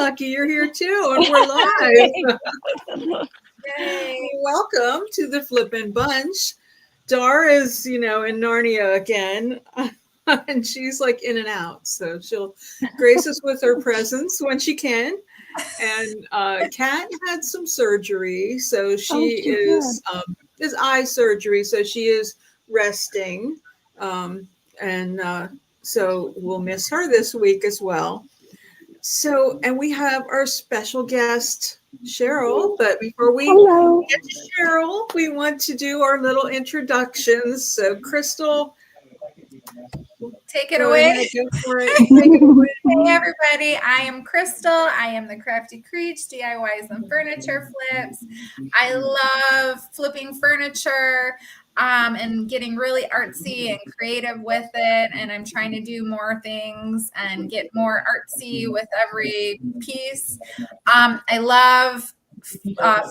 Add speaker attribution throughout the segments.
Speaker 1: lucky you're here too, and we're live.
Speaker 2: Yay.
Speaker 1: Welcome to the Flippin' Bunch. Dar is, in Narnia again, and she's like in and out, so she'll grace us with her presence when she can. And Kat had some surgery, so she is eye surgery, so she is resting, and so we'll miss her this week as well. So, and we have our special guest, Cheryl. But before we get to Cheryl, we want to do our little introductions. So, Crystal,
Speaker 2: take it away.
Speaker 1: Go for it. Take it away.
Speaker 2: Hey, everybody. I am Crystal. I am the Crafty Creech, DIYs and furniture flips. I love flipping furniture and getting really artsy and creative with it. And I'm trying to do more things and get more artsy with every piece. I love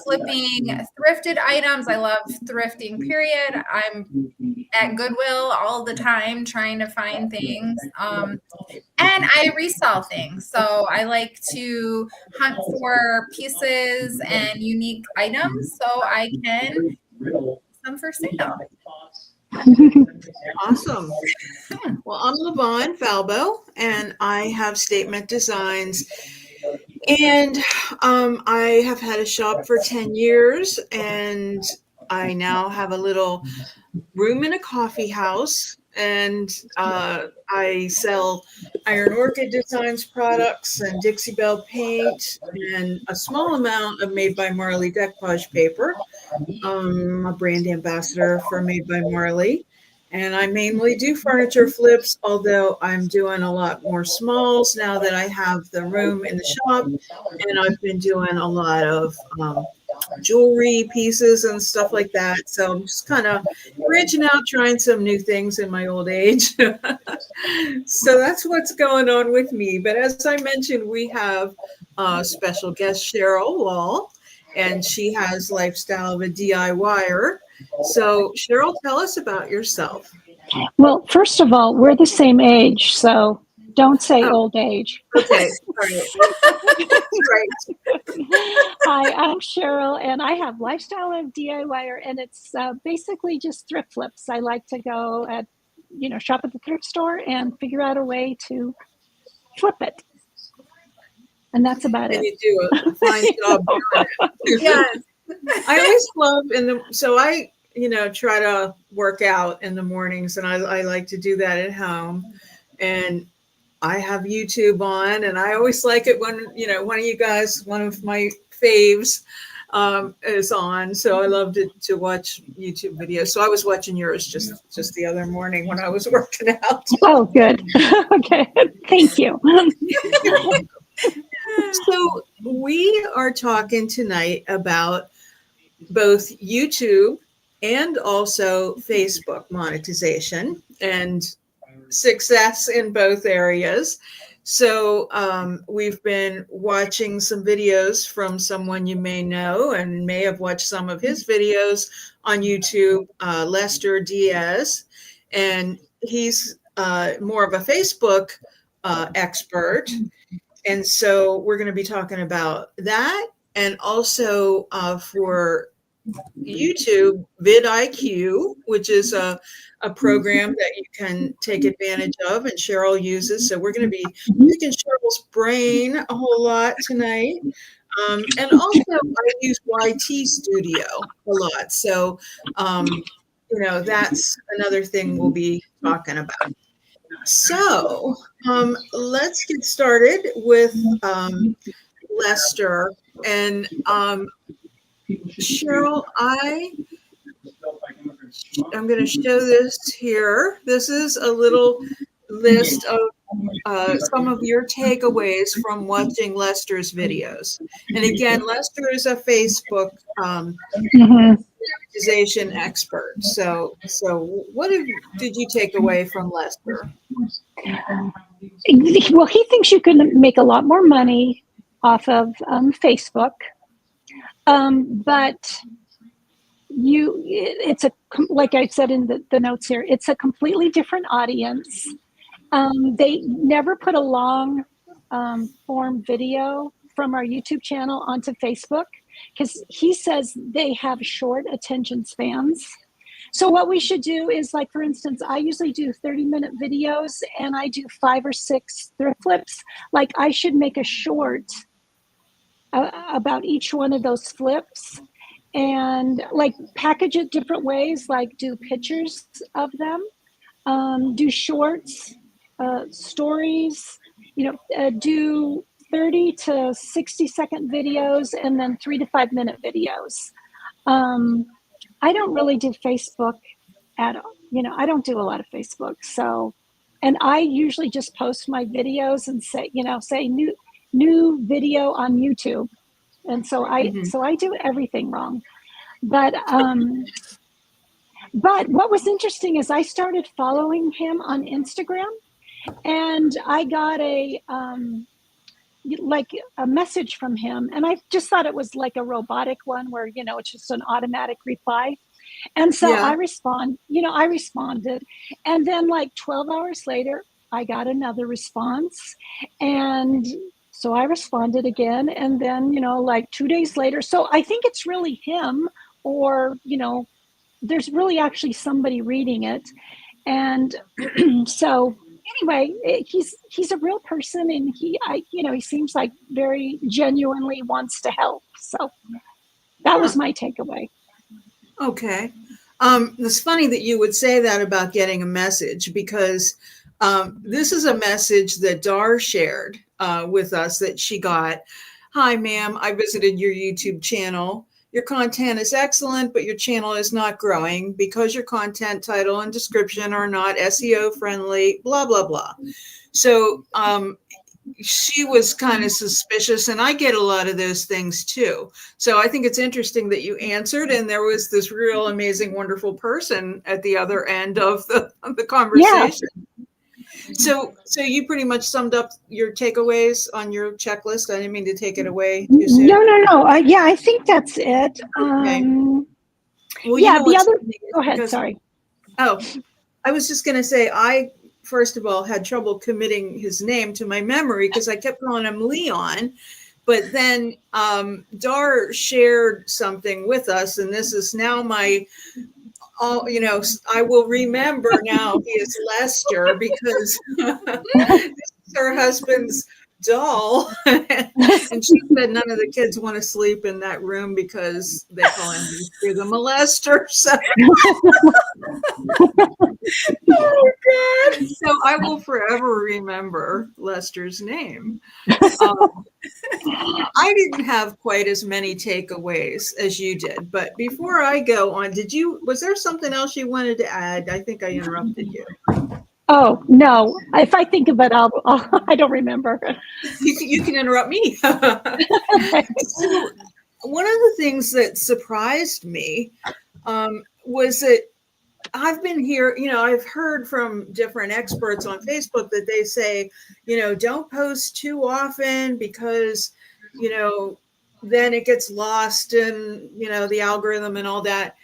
Speaker 2: flipping thrifted items. I love thrifting, period. I'm at Goodwill all the time trying to find things. And I resell things. So I like to hunt for pieces and unique items so I can some for sale.
Speaker 1: Awesome. Well, I'm Levon Falbo, and I have Statement Designs. And I have had a shop for 10 years, and I now have a little room in a coffee house, and I sell Iron Orchid Designs products and Dixie Belle paint and a small amount of Made by Marley decoupage paper. I'm a brand ambassador for Made by Marley. And I mainly do furniture flips, although I'm doing a lot more smalls now that I have the room in the shop. And I've been doing a lot of jewelry pieces and stuff like that. So I'm just kind of branching out, trying some new things in my old age. So that's what's going on with me. But as I mentioned, we have special guest Cheryl Wahl, and she has Lifestyle of a DIYer. So Cheryl, tell us about yourself.
Speaker 3: Well, first of all, we're the same age, so don't say old age.
Speaker 1: Okay, all right. Right.
Speaker 3: Hi, I'm Cheryl, and I have Lifestyle of DIYer, and it's basically just thrift flips. I like to go shop at the thrift store and figure out a way to flip it. And that's about it.
Speaker 1: And you do a fine job doing it.
Speaker 2: Yes.
Speaker 1: I always love so I try to work out in the mornings, and I like to do that at home, and I have YouTube on, and I always like it when one of you guys, one of my faves is on, so I love to watch YouTube videos. So I was watching yours just the other morning when I was working out.
Speaker 3: Oh, good. Okay, thank you.
Speaker 1: So we are talking tonight about both YouTube and also Facebook monetization and success in both areas. So we've been watching some videos from someone you may know and may have watched some of his videos on YouTube, Lester Diaz, and he's more of a Facebook expert. And so we're going to be talking about that, and also for YouTube, vidIQ, which is a program that you can take advantage of, and Cheryl uses. So we're going to be picking Cheryl's brain a whole lot tonight. And also I use YT Studio a lot. So, that's another thing we'll be talking about. So let's get started with Lester. And Cheryl, I'm going to show this here. This is a little list of some of your takeaways from watching Lester's videos. And again, Lester is a Facebook monetization expert. So what did you take away from Lester?
Speaker 3: Well, he thinks you can make a lot more money off of Facebook, but it's like I said in the notes here, it's a completely different audience. They never put a long form video from our YouTube channel onto Facebook because he says they have short attention spans. So what we should do is, like, for instance, I usually do 30-minute videos and I do 5 or 6 thrift flips. Like, I should make a short about each one of those flips and like package it different ways, like do pictures of them, do shorts, stories, do 30 to 60-second videos and then 3 to 5 minute videos. I don't really do Facebook at all. I don't do a lot of Facebook. So, and I usually just post my videos and say new video on YouTube. And so I do everything wrong. But what was interesting is I started following him on Instagram and I got a message from him, and I just thought it was like a robotic one where it's just an automatic reply. And so I responded, and then like 12 hours later I got another response, and so I responded again, and then like 2 days later. So I think it's really him, or there's really actually somebody reading it. And so anyway, he's a real person, and he seems like very genuinely wants to help. So that was my takeaway.
Speaker 1: Okay. It's funny that you would say that about getting a message, because this is a message that Dar shared with us that she got. Hi, ma'am. I visited your YouTube channel. Your content is excellent, but your channel is not growing because your content title and description are not SEO friendly, blah, blah, blah. So she was kind of suspicious, and I get a lot of those things too. So I think it's interesting that you answered, and there was this real amazing, wonderful person at the other end of the conversation. Yeah. So you pretty much summed up your takeaways on your checklist. I didn't mean to take it away too soon.
Speaker 3: No. Yeah, I think that's it.
Speaker 1: Okay. Well,
Speaker 3: yeah, the other. Go ahead. Sorry.
Speaker 1: Oh, I was just going to say, I first of all had trouble committing his name to my memory because I kept calling him Leon. But then Dar shared something with us, and this is now I will remember now he is Lester, because this is her husband's doll. And she said none of the kids want to sleep in that room because they call him the molester. So. Oh, God. So I will forever remember Lester's name. I didn't have quite as many takeaways as you did, but before I go on, was there something else you wanted to add? I think I interrupted you.
Speaker 3: Oh, no. If I think of it, I don't remember.
Speaker 1: You can interrupt me. So, one of the things that surprised me was that I've been here, I've heard from different experts on Facebook that they say, don't post too often because, then it gets lost in, the algorithm and all that.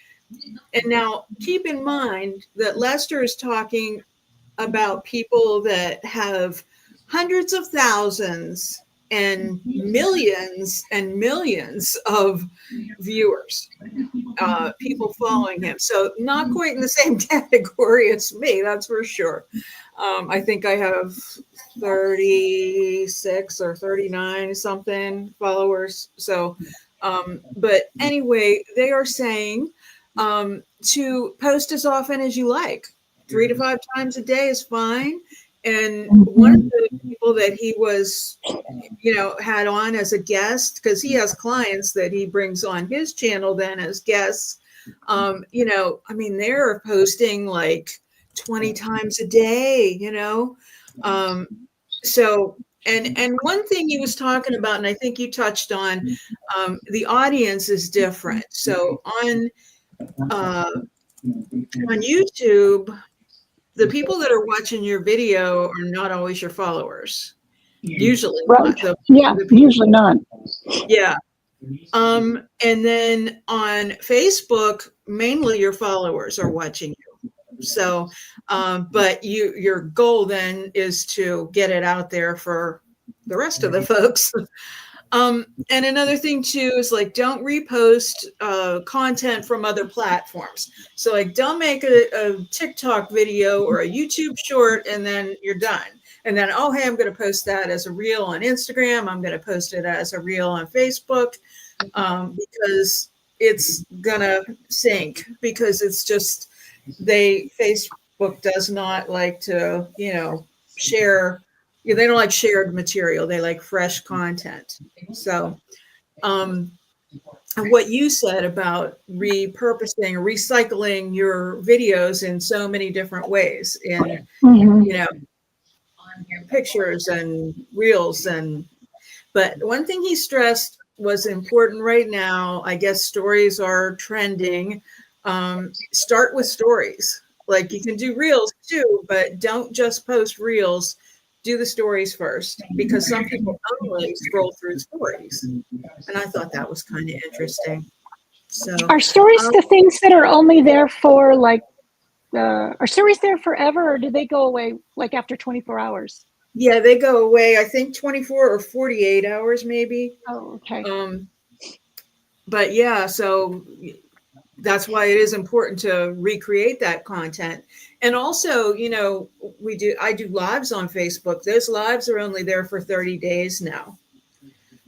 Speaker 1: And now keep in mind that Lester is talking about people that have hundreds of thousands and millions of viewers, people following him. So not quite in the same category as me, that's for sure. I think I have 36 or 39 something followers. So, but anyway, they are saying to post as often as you like. 3 to 5 times a day is fine. And one of the people that he was, had on as a guest, because he has clients that he brings on his channel then as guests, they're posting like 20 times a day, So, and one thing he was talking about, and I think you touched on, the audience is different. So on YouTube, the people that are watching your video are not always your followers. Usually
Speaker 3: right.
Speaker 1: not.
Speaker 3: Usually not.
Speaker 1: Yeah. And then on Facebook, mainly your followers are watching you. So, but your goal then is to get it out there for the rest of the folks. And another thing too is like, don't repost content from other platforms. So like, don't make a TikTok video or a YouTube short and then you're done. And then, oh, hey, I'm going to post that as a reel on Instagram. I'm going to post it as a reel on Facebook, because it's going to sink, because it's just, Facebook does not like to, share. They don't like shared material. They like fresh content. So, and what you said about repurposing or recycling your videos in so many different ways, in pictures and reels, but one thing he stressed was important right now. I guess stories are trending. Start with stories. Like, you can do reels too, but don't just post reels. Do the stories first, because some people only scroll through stories. And I thought that was kind of interesting. So,
Speaker 3: are stories the things that are only there for like, are stories there forever, or do they go away like after 24 hours?
Speaker 1: yeah, they go away, I think 24 or 48 hours maybe.
Speaker 3: Oh, okay.
Speaker 1: But yeah, so that's why it is important to recreate that content. And also, I do lives on Facebook. Those lives are only there for 30 days now.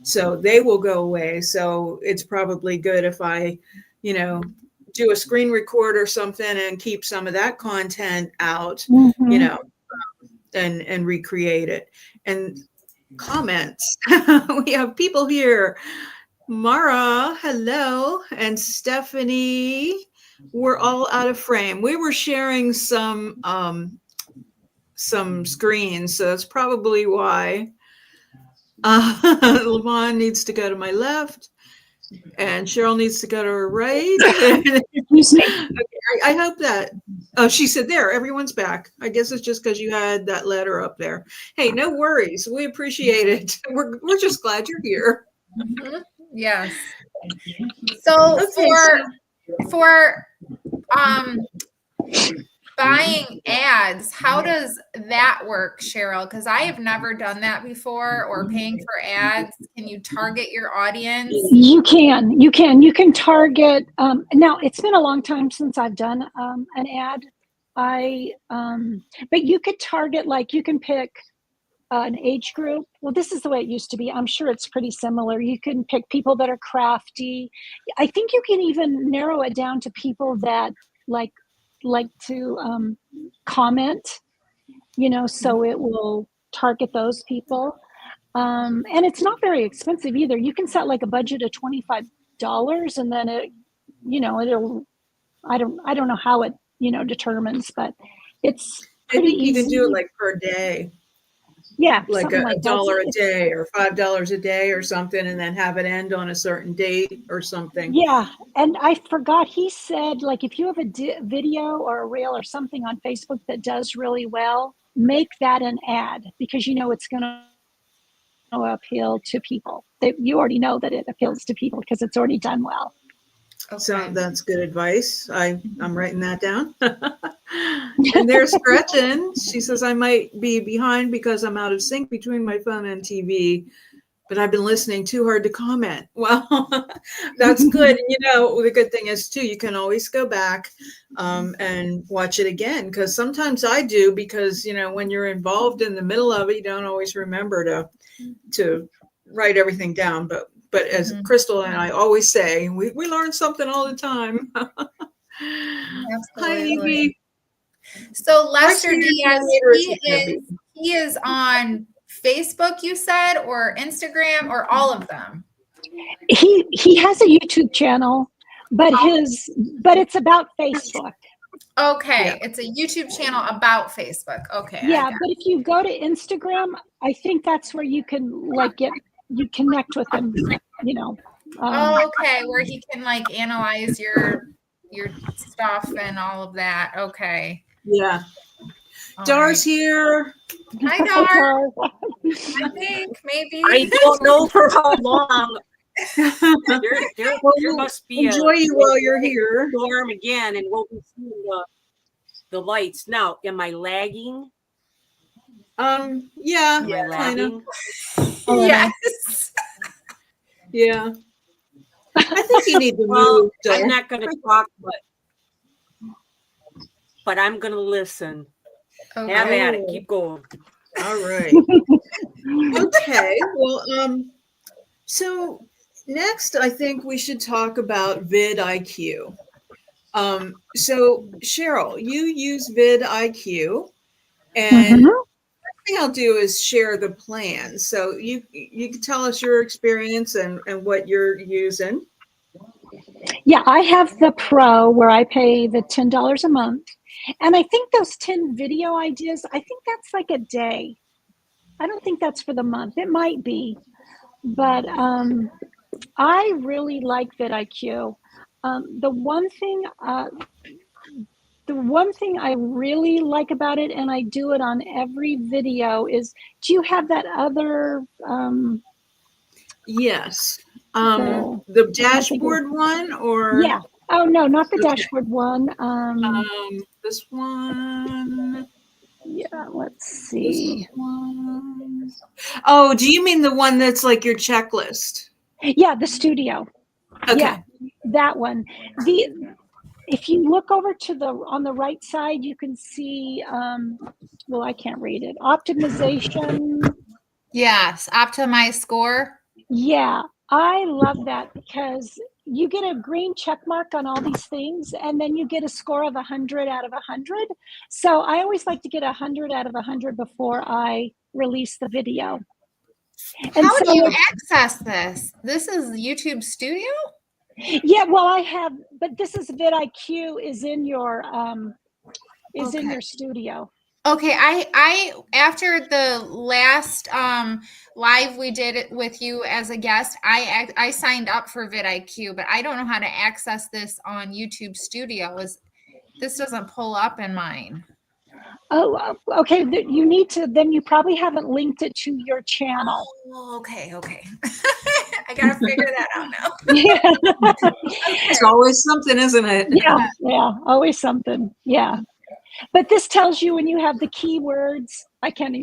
Speaker 1: So they will go away. So it's probably good if I, do a screen record or something and keep some of that content out, and recreate it. And comments. We have people here. Mara, hello, and Stephanie. We're all out of frame. We were sharing some screens, so that's probably why. Levon needs to go to my left, and Cheryl needs to go to her right.
Speaker 3: Excuse me.
Speaker 1: Okay, I hope that. Oh, she said there. Everyone's back. I guess it's just because you had that letter up there. Hey, no worries. We appreciate it. We're just glad you're here.
Speaker 2: Mm-hmm. Yes. So for buying ads, how does that work, Cheryl? Because I have never done that before, or paying for ads. Can you target your audience?
Speaker 3: You can target. Now, it's been a long time since I've done an ad. But you could target, like, you can pick an age group. Well, this is the way it used to be. I'm sure it's pretty similar. You can pick people that are crafty. I think you can even narrow it down to people that like to comment, so it will target those people. And it's not very expensive either. You can set like a budget of $25, and then it'll, I don't know how it, determines, but it's pretty
Speaker 1: I think you
Speaker 3: easy.
Speaker 1: can do it like per day.
Speaker 3: Yeah,
Speaker 1: like a $1 a day or $5 a day or something, and then have it end on a certain date or something.
Speaker 3: Yeah, and I forgot, he said, like, if you have a video or a reel or something on Facebook that does really well, make that an ad, because it's going to appeal to people. You already know that it appeals to people because it's already done well.
Speaker 1: Okay. So that's good advice. I'm writing that down. And there's Gretchen. She says, I might be behind because I'm out of sync between my phone and TV, but I've been listening too hard to comment. Well, that's good. And the good thing is too, you can always go back and watch it again, because sometimes I do, because when you're involved in the middle of it, you don't always remember to write everything down. But as Crystal and I always say, we learn something all the time. Hi, Evie.
Speaker 2: So Lester Diaz, he is on Facebook, you said, or Instagram, or all of them?
Speaker 3: He has a YouTube channel, but it's about Facebook.
Speaker 2: Okay, yeah. It's a YouTube channel about Facebook. Okay.
Speaker 3: Yeah, but if you go to Instagram, I think that's where you can you connect with him,
Speaker 2: okay, where he can analyze your stuff and all of that. Okay.
Speaker 1: Yeah. Dar's here.
Speaker 2: Hi, Dar. I think maybe.
Speaker 4: I don't know for how long. there must be
Speaker 1: enjoy you while you're here.
Speaker 4: Storm again, and we'll be seeing the lights. Now, am I lagging?
Speaker 1: Yeah.
Speaker 4: Am I lagging?
Speaker 2: Yes.
Speaker 1: Yeah. I think you need to
Speaker 4: Well,
Speaker 1: move.
Speaker 4: I'm not going to talk, but I'm going to listen.
Speaker 2: Okay.
Speaker 4: Have at it. Keep going.
Speaker 1: All right. Okay. Well, so next I think we should talk about vidIQ. So Cheryl, you use vidIQ, and
Speaker 3: Mhm.
Speaker 1: thing I'll do is share the plan. So you can tell us your experience and what you're using.
Speaker 3: Yeah, I have the pro where I pay the $10 a month. And I think those 10 video ideas, I think that's like a day. I don't think that's for the month. It might be. But I really like vidIQ. The one thing I really like about it, and I do it on every video, is do you have that other
Speaker 1: Yes.
Speaker 3: the
Speaker 1: The
Speaker 3: I can't think of
Speaker 1: dashboard one or
Speaker 3: yeah. Oh no, not the
Speaker 1: okay.
Speaker 3: dashboard one.
Speaker 1: This one.
Speaker 3: Yeah, let's
Speaker 1: This
Speaker 3: see.
Speaker 1: one. Oh, do you mean the one that's like your checklist?
Speaker 3: Yeah, the studio.
Speaker 1: Okay.
Speaker 3: Yeah, that one. The if you look over to the on the right side, you can see well, I can't read it. Optimization.
Speaker 2: Yes, optimize score.
Speaker 3: Yeah, I love that because you get a green check mark on all these things, and then you get a score of 100 out of 100. So I always like to get 100 out of 100 before I release the video. And
Speaker 2: How
Speaker 3: so,
Speaker 2: do you access this? This is YouTube Studio?
Speaker 3: yeah, well, I have, but this is vidIQ is in your
Speaker 2: Okay.
Speaker 3: in your studio.
Speaker 2: Okay, I after the last live we did it with you as a guest, I signed up for vidIQ, but I don't know how to access this on YouTube Studio. This doesn't pull up in mine.
Speaker 3: Oh, okay. You need to. Then you probably haven't linked it to your channel.
Speaker 2: Oh, okay. I gotta figure that out now.
Speaker 3: Yeah.
Speaker 1: It's always something, isn't it?
Speaker 3: Yeah. Always something. Yeah. But this tells you when you have the keywords. I can't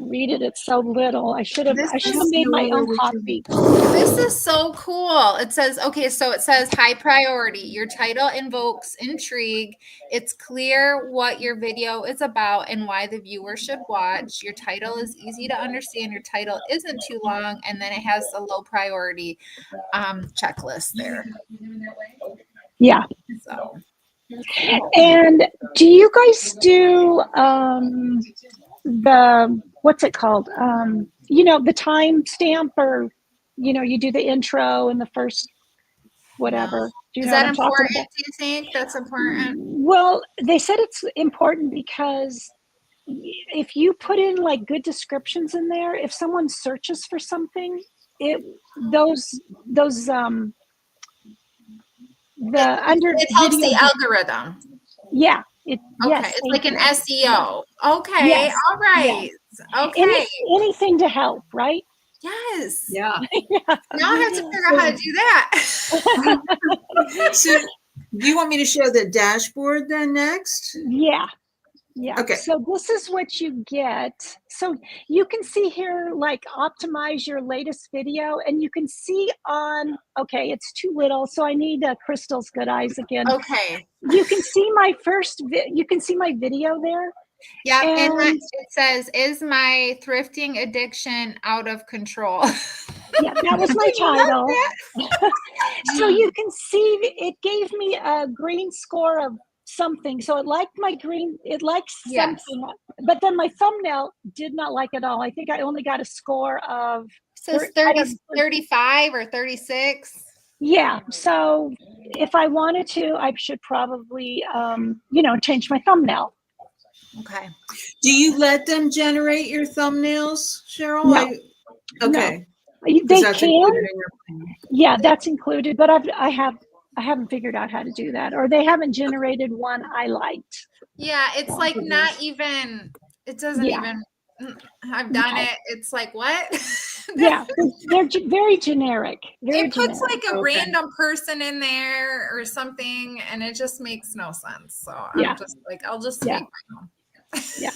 Speaker 3: read it. It's so little. I should have made my own copy.
Speaker 2: This is so cool. It says, okay, so it says high priority. Your title invokes intrigue. It's clear what your video is about and why the viewer should watch. Your title is easy to understand. Your title isn't too long. And then it has a low priority checklist there.
Speaker 3: Yeah.
Speaker 2: So.
Speaker 3: And do you guys do the what's it called? The time stamp, or you do the intro and the first whatever. Do you
Speaker 2: Is
Speaker 3: know what
Speaker 2: that
Speaker 3: I'm talking
Speaker 2: important?
Speaker 3: about?
Speaker 2: Do you think that's important?
Speaker 3: Well, they said it's important because if you put in like good descriptions in there, if someone searches for something, those
Speaker 2: It helps the algorithm.
Speaker 3: Yeah.
Speaker 2: Okay,
Speaker 3: Yes,
Speaker 2: it's like an
Speaker 3: you.
Speaker 2: SEO. Okay,
Speaker 3: Yes,
Speaker 2: all right.
Speaker 3: yes.
Speaker 2: Okay.
Speaker 3: Anything to help, right?
Speaker 2: Yes.
Speaker 1: Yeah.
Speaker 2: Now I have to figure out how to do that.
Speaker 1: So, do you want me to show the dashboard then next?
Speaker 3: Yeah.
Speaker 1: Okay.
Speaker 3: So this is what you get. So you can see here, like, optimize your latest video, and you can see okay, it's too little, so I need Crystal's good eyes again.
Speaker 2: Okay.
Speaker 3: You can see my you can see my video there.
Speaker 2: Yeah, and
Speaker 3: And
Speaker 2: it says, "Is my thrifting addiction out of control?"
Speaker 3: yeah, that was my title. So you can see it gave me a green score of something. So it liked my green, it likes
Speaker 2: Yes.
Speaker 3: something, but then my thumbnail did not like it all. I think I only got a score of
Speaker 2: So 35 or 36.
Speaker 3: Yeah. So if I wanted to, I should probably, change my thumbnail.
Speaker 2: Okay.
Speaker 1: Do you let them generate your thumbnails, Cheryl?
Speaker 3: No.
Speaker 1: Okay.
Speaker 3: No. They
Speaker 1: That's
Speaker 3: can.
Speaker 1: included in your plan.
Speaker 3: Yeah, that's included, but I haven't figured out how to do that, or they haven't generated one I liked.
Speaker 2: Yeah, it's like not even. It doesn't even. I've done it. It's like what?
Speaker 3: Yeah, they're very generic.
Speaker 2: It puts like a random person in there or something, and it just makes no sense. So I'm just like, I'll just make my own.
Speaker 3: Yeah.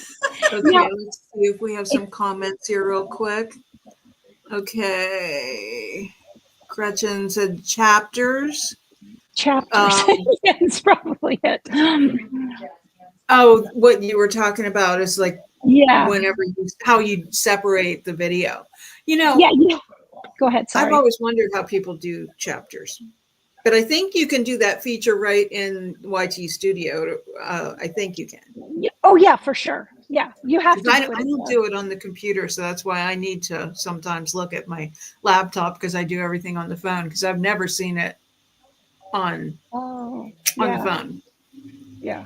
Speaker 1: Okay, let's see if we have some comments here real quick. Okay. Gretchen said chapters.
Speaker 3: Chapters. Yeah, it's probably it.
Speaker 1: Oh, what you were talking about is like
Speaker 3: Yeah.
Speaker 1: whenever how you separate the video.
Speaker 3: Yeah. Go ahead. Sorry.
Speaker 1: I've always wondered how people do chapters, but I think you can do that feature right in YT Studio. I think you can.
Speaker 3: Oh yeah, for sure. Yeah, you have to.
Speaker 1: I don't do it on the computer, so that's why I need to sometimes look at my laptop because I do everything on the phone because I've never seen it on the phone.
Speaker 3: Yeah.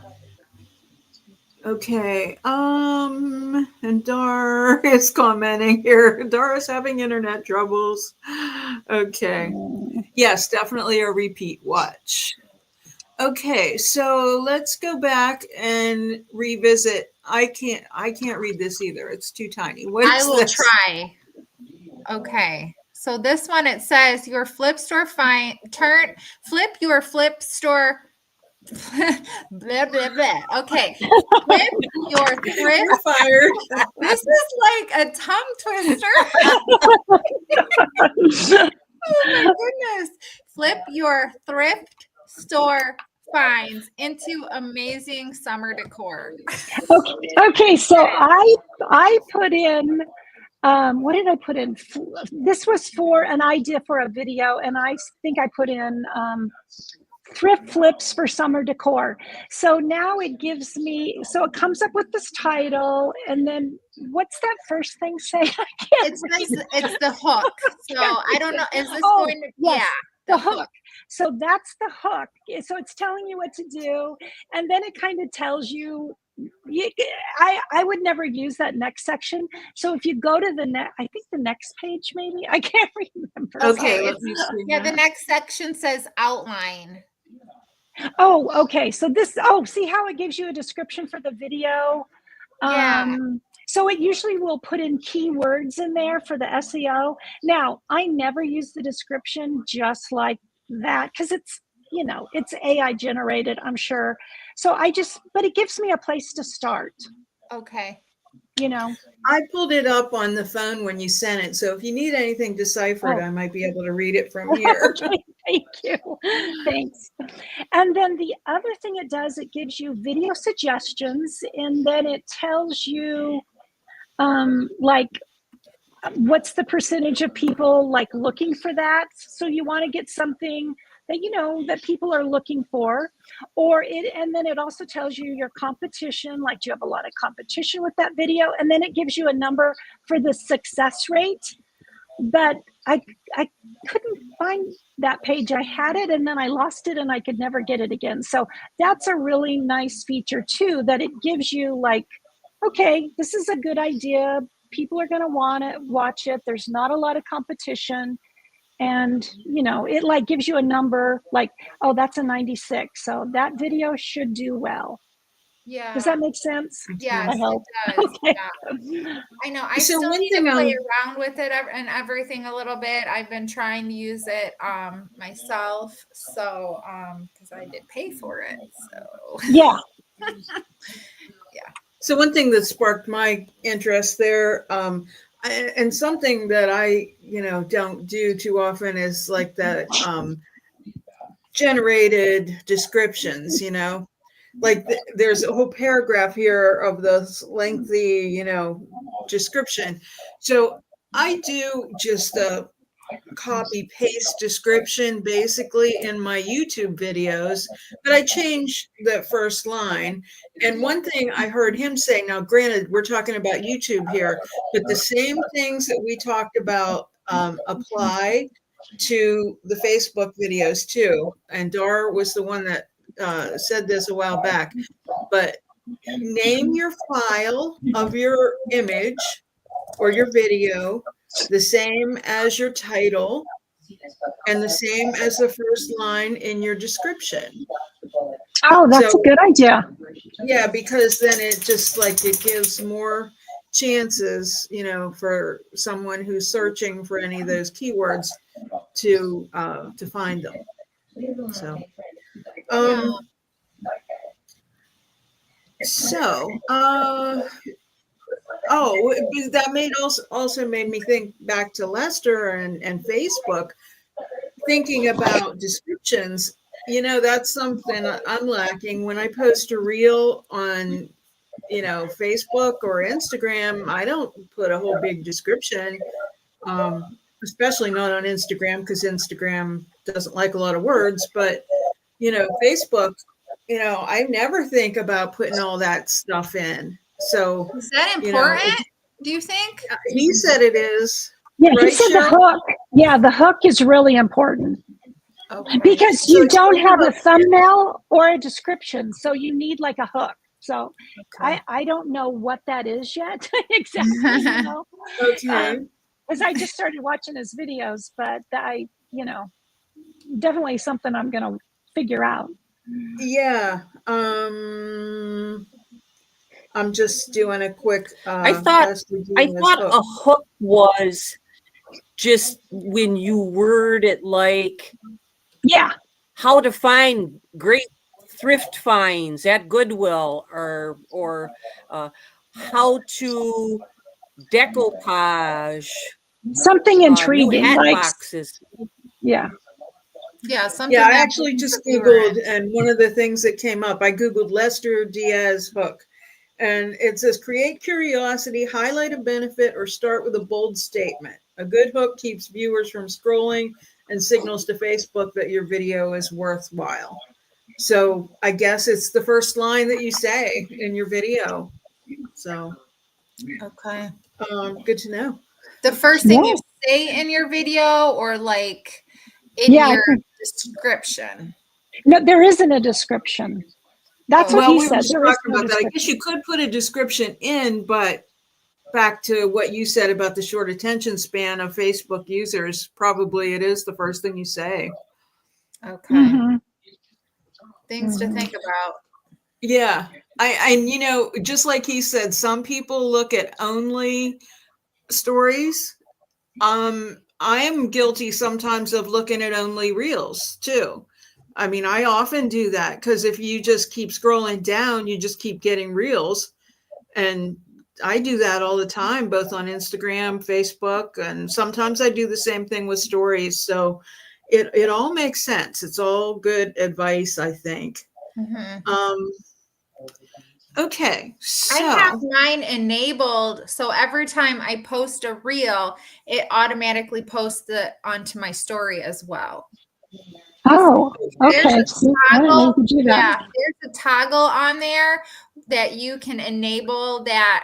Speaker 1: Okay. And Dar is commenting here. Dar is having internet troubles. Okay. Yes, definitely a repeat watch. Okay, so let's go back and revisit. I can't read this either. It's too tiny. What
Speaker 2: I
Speaker 1: is
Speaker 2: will
Speaker 1: this?
Speaker 2: try. Okay. So this one, it says your flip store flip your flip store. Blah, blah, blah. Okay. Flip your thrift.
Speaker 1: You're fired.
Speaker 2: This is like a tongue twister. Oh my goodness. Flip your thrift store finds into amazing summer decor.
Speaker 3: Okay. So I put in, what did I put in? This was for an idea for a video, and I think I put in thrift flips for summer decor. So now it gives me, so it comes up with this title, and then what's that first thing say?
Speaker 2: It's the hook. So I don't know. Is this going to?
Speaker 3: Yes,
Speaker 2: Yeah,
Speaker 3: the hook. So that's the hook. So it's telling you what to do, and then it kind of tells you. I would never use that next section. So if you go to I think the next page, maybe I can't remember.
Speaker 1: Okay,
Speaker 2: Okay.
Speaker 1: let me see.
Speaker 2: Yeah, the next section says outline.
Speaker 3: Oh, okay. So see how it gives you a description for the video?
Speaker 2: Yeah.
Speaker 3: So it usually will put in keywords in there for the SEO. Now, I never use the description just like that because it's AI generated, I'm sure. So but it gives me a place to start.
Speaker 2: Okay.
Speaker 1: I pulled it up on the phone when you sent it. So if you need anything deciphered, I might be able to read it from here.
Speaker 3: Okay, thank you. Thanks. And then the other thing it does, it gives you video suggestions, and then it tells you like what's the percentage of people like looking for that. So you want to get something that that people are looking for, and then it also tells you your competition, like do you have a lot of competition with that video, and then it gives you a number for the success rate. But I couldn't find that page. I had it and then I lost it and I could never get it again. So that's a really nice feature too, that it gives you like, okay, this is a good idea. People are going to want to watch it. There's not a lot of competition. And, it like gives you a number like, oh, that's a 96. So that video should do well.
Speaker 2: Yeah.
Speaker 3: Does that make sense?
Speaker 2: Yes,
Speaker 3: I hope.
Speaker 2: it does.
Speaker 3: Okay.
Speaker 2: Yeah. I know. I
Speaker 1: So
Speaker 2: still
Speaker 1: one
Speaker 2: need to
Speaker 1: thing
Speaker 2: play around with it and everything a little bit. I've been trying to use it myself. So because I did pay for it. So
Speaker 3: Yeah.
Speaker 2: Yeah.
Speaker 1: So one thing that sparked my interest there, and something that I, don't do too often is like the generated descriptions, like there's a whole paragraph here of this lengthy, description. So I do just a copy paste description basically in my YouTube videos, but I change the first line. And one thing I heard him say, now granted, we're talking about YouTube here, but the same things that we talked about apply to the Facebook videos too. And Dar was the one that said this a while back, but name your file of your image or your video the same as your title and the same as the first line in your description.
Speaker 3: Oh, that's a good idea.
Speaker 1: Yeah, because then it just like it gives more chances, for someone who's searching for any of those keywords to find them. So, that also made me think back to Lester and Facebook. thinking about descriptions, that's something I'm lacking. When I post a reel on, Facebook or Instagram, I don't put a whole big description, especially not on Instagram because Instagram doesn't like a lot of words. But, Facebook, I never think about putting all that stuff in. So,
Speaker 2: Is that
Speaker 1: you know,
Speaker 2: important? Do you think?
Speaker 1: he said it is.
Speaker 3: Yeah, he
Speaker 1: Right,
Speaker 3: said the
Speaker 1: Cheryl?
Speaker 3: hook. Yeah, the hook is really important
Speaker 2: Okay.
Speaker 3: because
Speaker 1: So
Speaker 3: you don't
Speaker 1: explain
Speaker 3: have a
Speaker 1: about-
Speaker 3: thumbnail or a description, so you need like a hook. So
Speaker 2: Okay.
Speaker 3: I don't know what that is yet exactly,
Speaker 1: Okay.
Speaker 3: because I just started watching his videos, but definitely something I'm going to figure out.
Speaker 1: Yeah. I'm just doing a quick.
Speaker 4: I thought
Speaker 1: hook.
Speaker 4: a hook was just when you word it like
Speaker 3: Yeah,
Speaker 4: how to find great thrift finds at Goodwill, or how to decoupage
Speaker 3: something
Speaker 4: new
Speaker 3: intriguing,
Speaker 4: hat
Speaker 3: like
Speaker 4: boxes.
Speaker 3: yeah.
Speaker 2: Yeah, something.
Speaker 1: Yeah, I
Speaker 2: that
Speaker 1: actually
Speaker 2: brings
Speaker 1: just
Speaker 2: the viewer
Speaker 1: Googled,
Speaker 2: in.
Speaker 1: and one of the things that came up, I Googled Lester Diaz hook, and it says create curiosity, highlight a benefit, or start with a bold statement. A good hook keeps viewers from scrolling and signals to Facebook that your video is worthwhile. So I guess it's the first line that you say in your video. So
Speaker 2: Okay.
Speaker 1: good to know.
Speaker 2: The first thing you
Speaker 3: Yeah.
Speaker 2: say in your video, or like in
Speaker 3: Yeah, I
Speaker 2: your
Speaker 3: think-
Speaker 2: description?
Speaker 3: No, there isn't a description. That's what
Speaker 1: Well,
Speaker 3: he
Speaker 1: we were
Speaker 3: said.
Speaker 1: just
Speaker 3: There is
Speaker 1: talking
Speaker 3: no
Speaker 1: about that. I guess
Speaker 3: description.
Speaker 1: you could put a description in, but back to what you said about the short attention span of Facebook users, probably it is the first thing you say.
Speaker 2: Okay.
Speaker 3: Mhm.
Speaker 2: Things to think about.
Speaker 1: Yeah. I just like he said, some people look at only stories. I am guilty sometimes of looking at only reels too. I mean, I often do that because if you just keep scrolling down, you just keep getting reels. And I do that all the time, both on Instagram, Facebook, and sometimes I do the same thing with stories. So it all makes sense. It's all good advice, I think.
Speaker 2: Mhm.
Speaker 1: Okay,
Speaker 2: I have
Speaker 1: so
Speaker 2: mine enabled, so every time I post a reel, it automatically posts it onto my story as well.
Speaker 3: Oh,
Speaker 2: There's
Speaker 3: okay.
Speaker 2: a
Speaker 3: See, I didn't know you
Speaker 2: toggle.
Speaker 3: could do that.
Speaker 2: Yeah, there's a toggle on there that you can enable that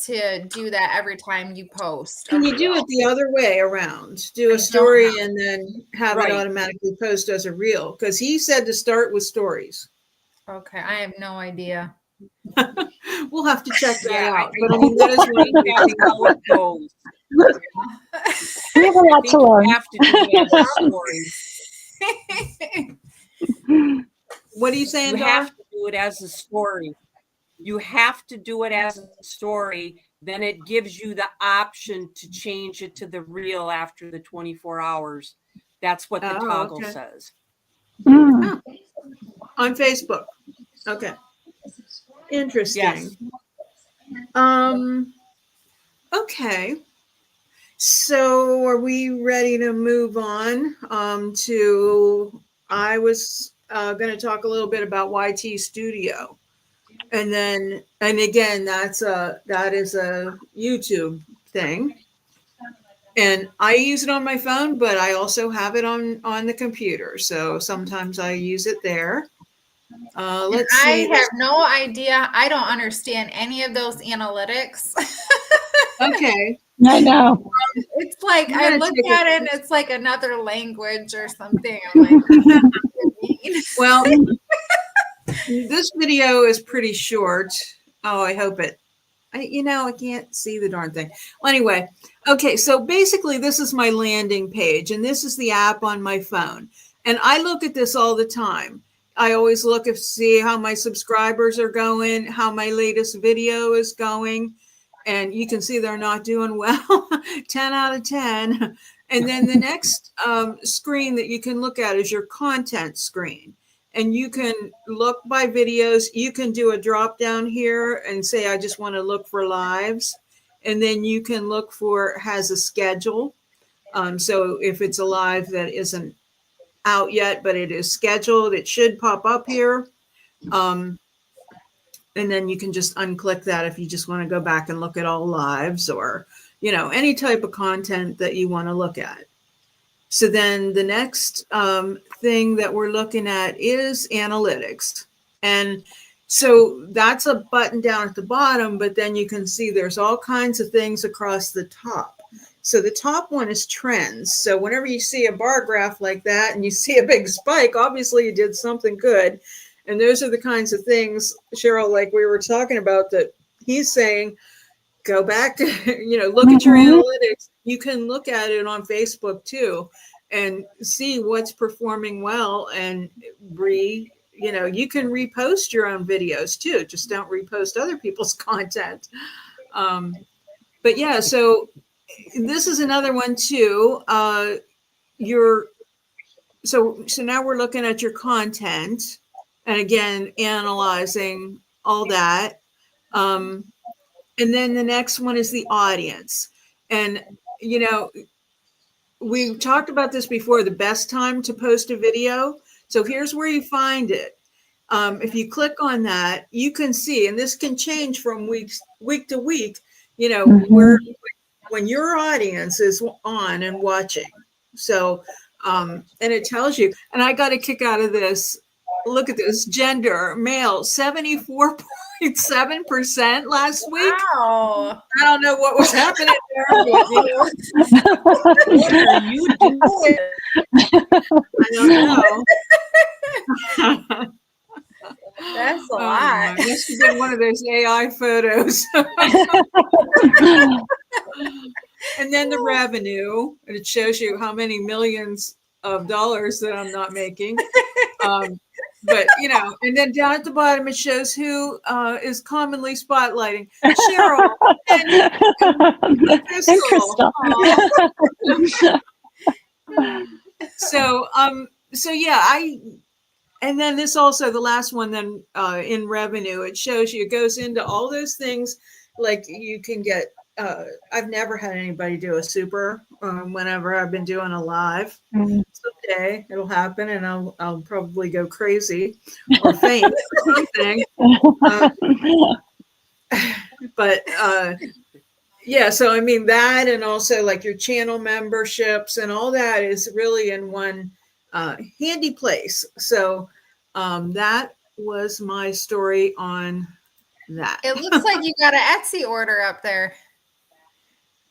Speaker 2: to do that every time you post.
Speaker 1: can you do it the other way around? Do
Speaker 2: I
Speaker 1: a
Speaker 2: don't
Speaker 1: story
Speaker 2: know.
Speaker 1: and then have
Speaker 4: Right.
Speaker 1: it automatically post as a reel? Because he said to start with stories.
Speaker 2: Okay, I have no idea.
Speaker 1: We'll have to check that
Speaker 4: Yeah,
Speaker 1: out. But I mean, that is one of the
Speaker 4: That's how it goes.
Speaker 3: We have a
Speaker 4: I
Speaker 3: lot
Speaker 4: think
Speaker 3: to
Speaker 4: you
Speaker 3: learn.
Speaker 4: have to do it as a story.
Speaker 1: What are you saying,
Speaker 4: You
Speaker 1: Dar?
Speaker 4: have to do it as a story. You have to do it as a story. Then it gives you the option to change it to the reel after the 24 hours. That's what the
Speaker 1: Oh,
Speaker 4: toggle
Speaker 1: okay.
Speaker 4: says.
Speaker 3: Mm.
Speaker 1: On Facebook. Okay. Interesting.
Speaker 4: Yes.
Speaker 1: Okay. So are we ready to move on to I was going to talk a little bit about YT Studio. And again, that is a YouTube thing. And I use it on my phone, but I also have it on the computer. So sometimes I use it there. Let's see.
Speaker 2: I have no idea. I don't understand any of those analytics.
Speaker 1: Okay.
Speaker 3: I know.
Speaker 2: It's like
Speaker 1: I'm
Speaker 2: I
Speaker 1: gonna
Speaker 2: look
Speaker 1: take
Speaker 2: at it and it's like another language or something. I'm like, what does it mean?
Speaker 1: Well, this video is pretty short. Oh, I hope it. I can't see the darn thing. Well, anyway, okay. So basically, this is my landing page, and this is the app on my phone. And I look at this all the time. I always look to see how my subscribers are going, how my latest video is going, and you can see they're not doing well. 10 out of 10. And then the next screen that you can look at is your content screen. And you can look by videos. You can do a drop down here and say, I just want to look for lives. And then you can look for has a schedule. So if it's a live that isn't out yet, but it is scheduled. It should pop up here. And then you can just unclick that if you just want to go back and look at all lives or, any type of content that you want to look at. So then the next thing that we're looking at is analytics. And so that's a button down at the bottom, but then you can see there's all kinds of things across the top. So the top one is trends. So whenever you see a bar graph like that and you see a big spike, obviously you did something good. And those are the kinds of things, Cheryl, like we were talking about, that he's saying, go back to, look at your analytics. You can look at it on Facebook too and see what's performing well, and you can repost your own videos too. Just don't repost other people's content. But yeah, so this is another one too. So now we're looking at your content, and again, analyzing all that. And then the next one is the audience. And, we talked about this before, the best time to post a video. So here's where you find it. If you click on that, you can see, and this can change from week to week, when your audience is on and watching. So, and it tells you, and I got a kick out of this. Look at this, gender, male, 74.7% last week.
Speaker 2: Wow.
Speaker 1: I don't know what was happening there. But,
Speaker 4: What are you doing?
Speaker 1: I don't know.
Speaker 2: That's a lot.
Speaker 1: It must have been one of those AI photos. And then the revenue, and it shows you how many millions of dollars that I'm not making. But, and then down at the bottom, it shows who is commonly spotlighting. Cheryl and Crystal. So yeah, and then this also, the last one then in revenue, it shows you, it goes into all those things. Like you can get, I've never had anybody do a super whenever I've been doing a live. Someday it'll happen and I'll probably go crazy or faint or something. But yeah, so I mean that, and also like your channel memberships and all that is really in one handy place. So that was my story on that.
Speaker 2: It looks like you got an Etsy order up there.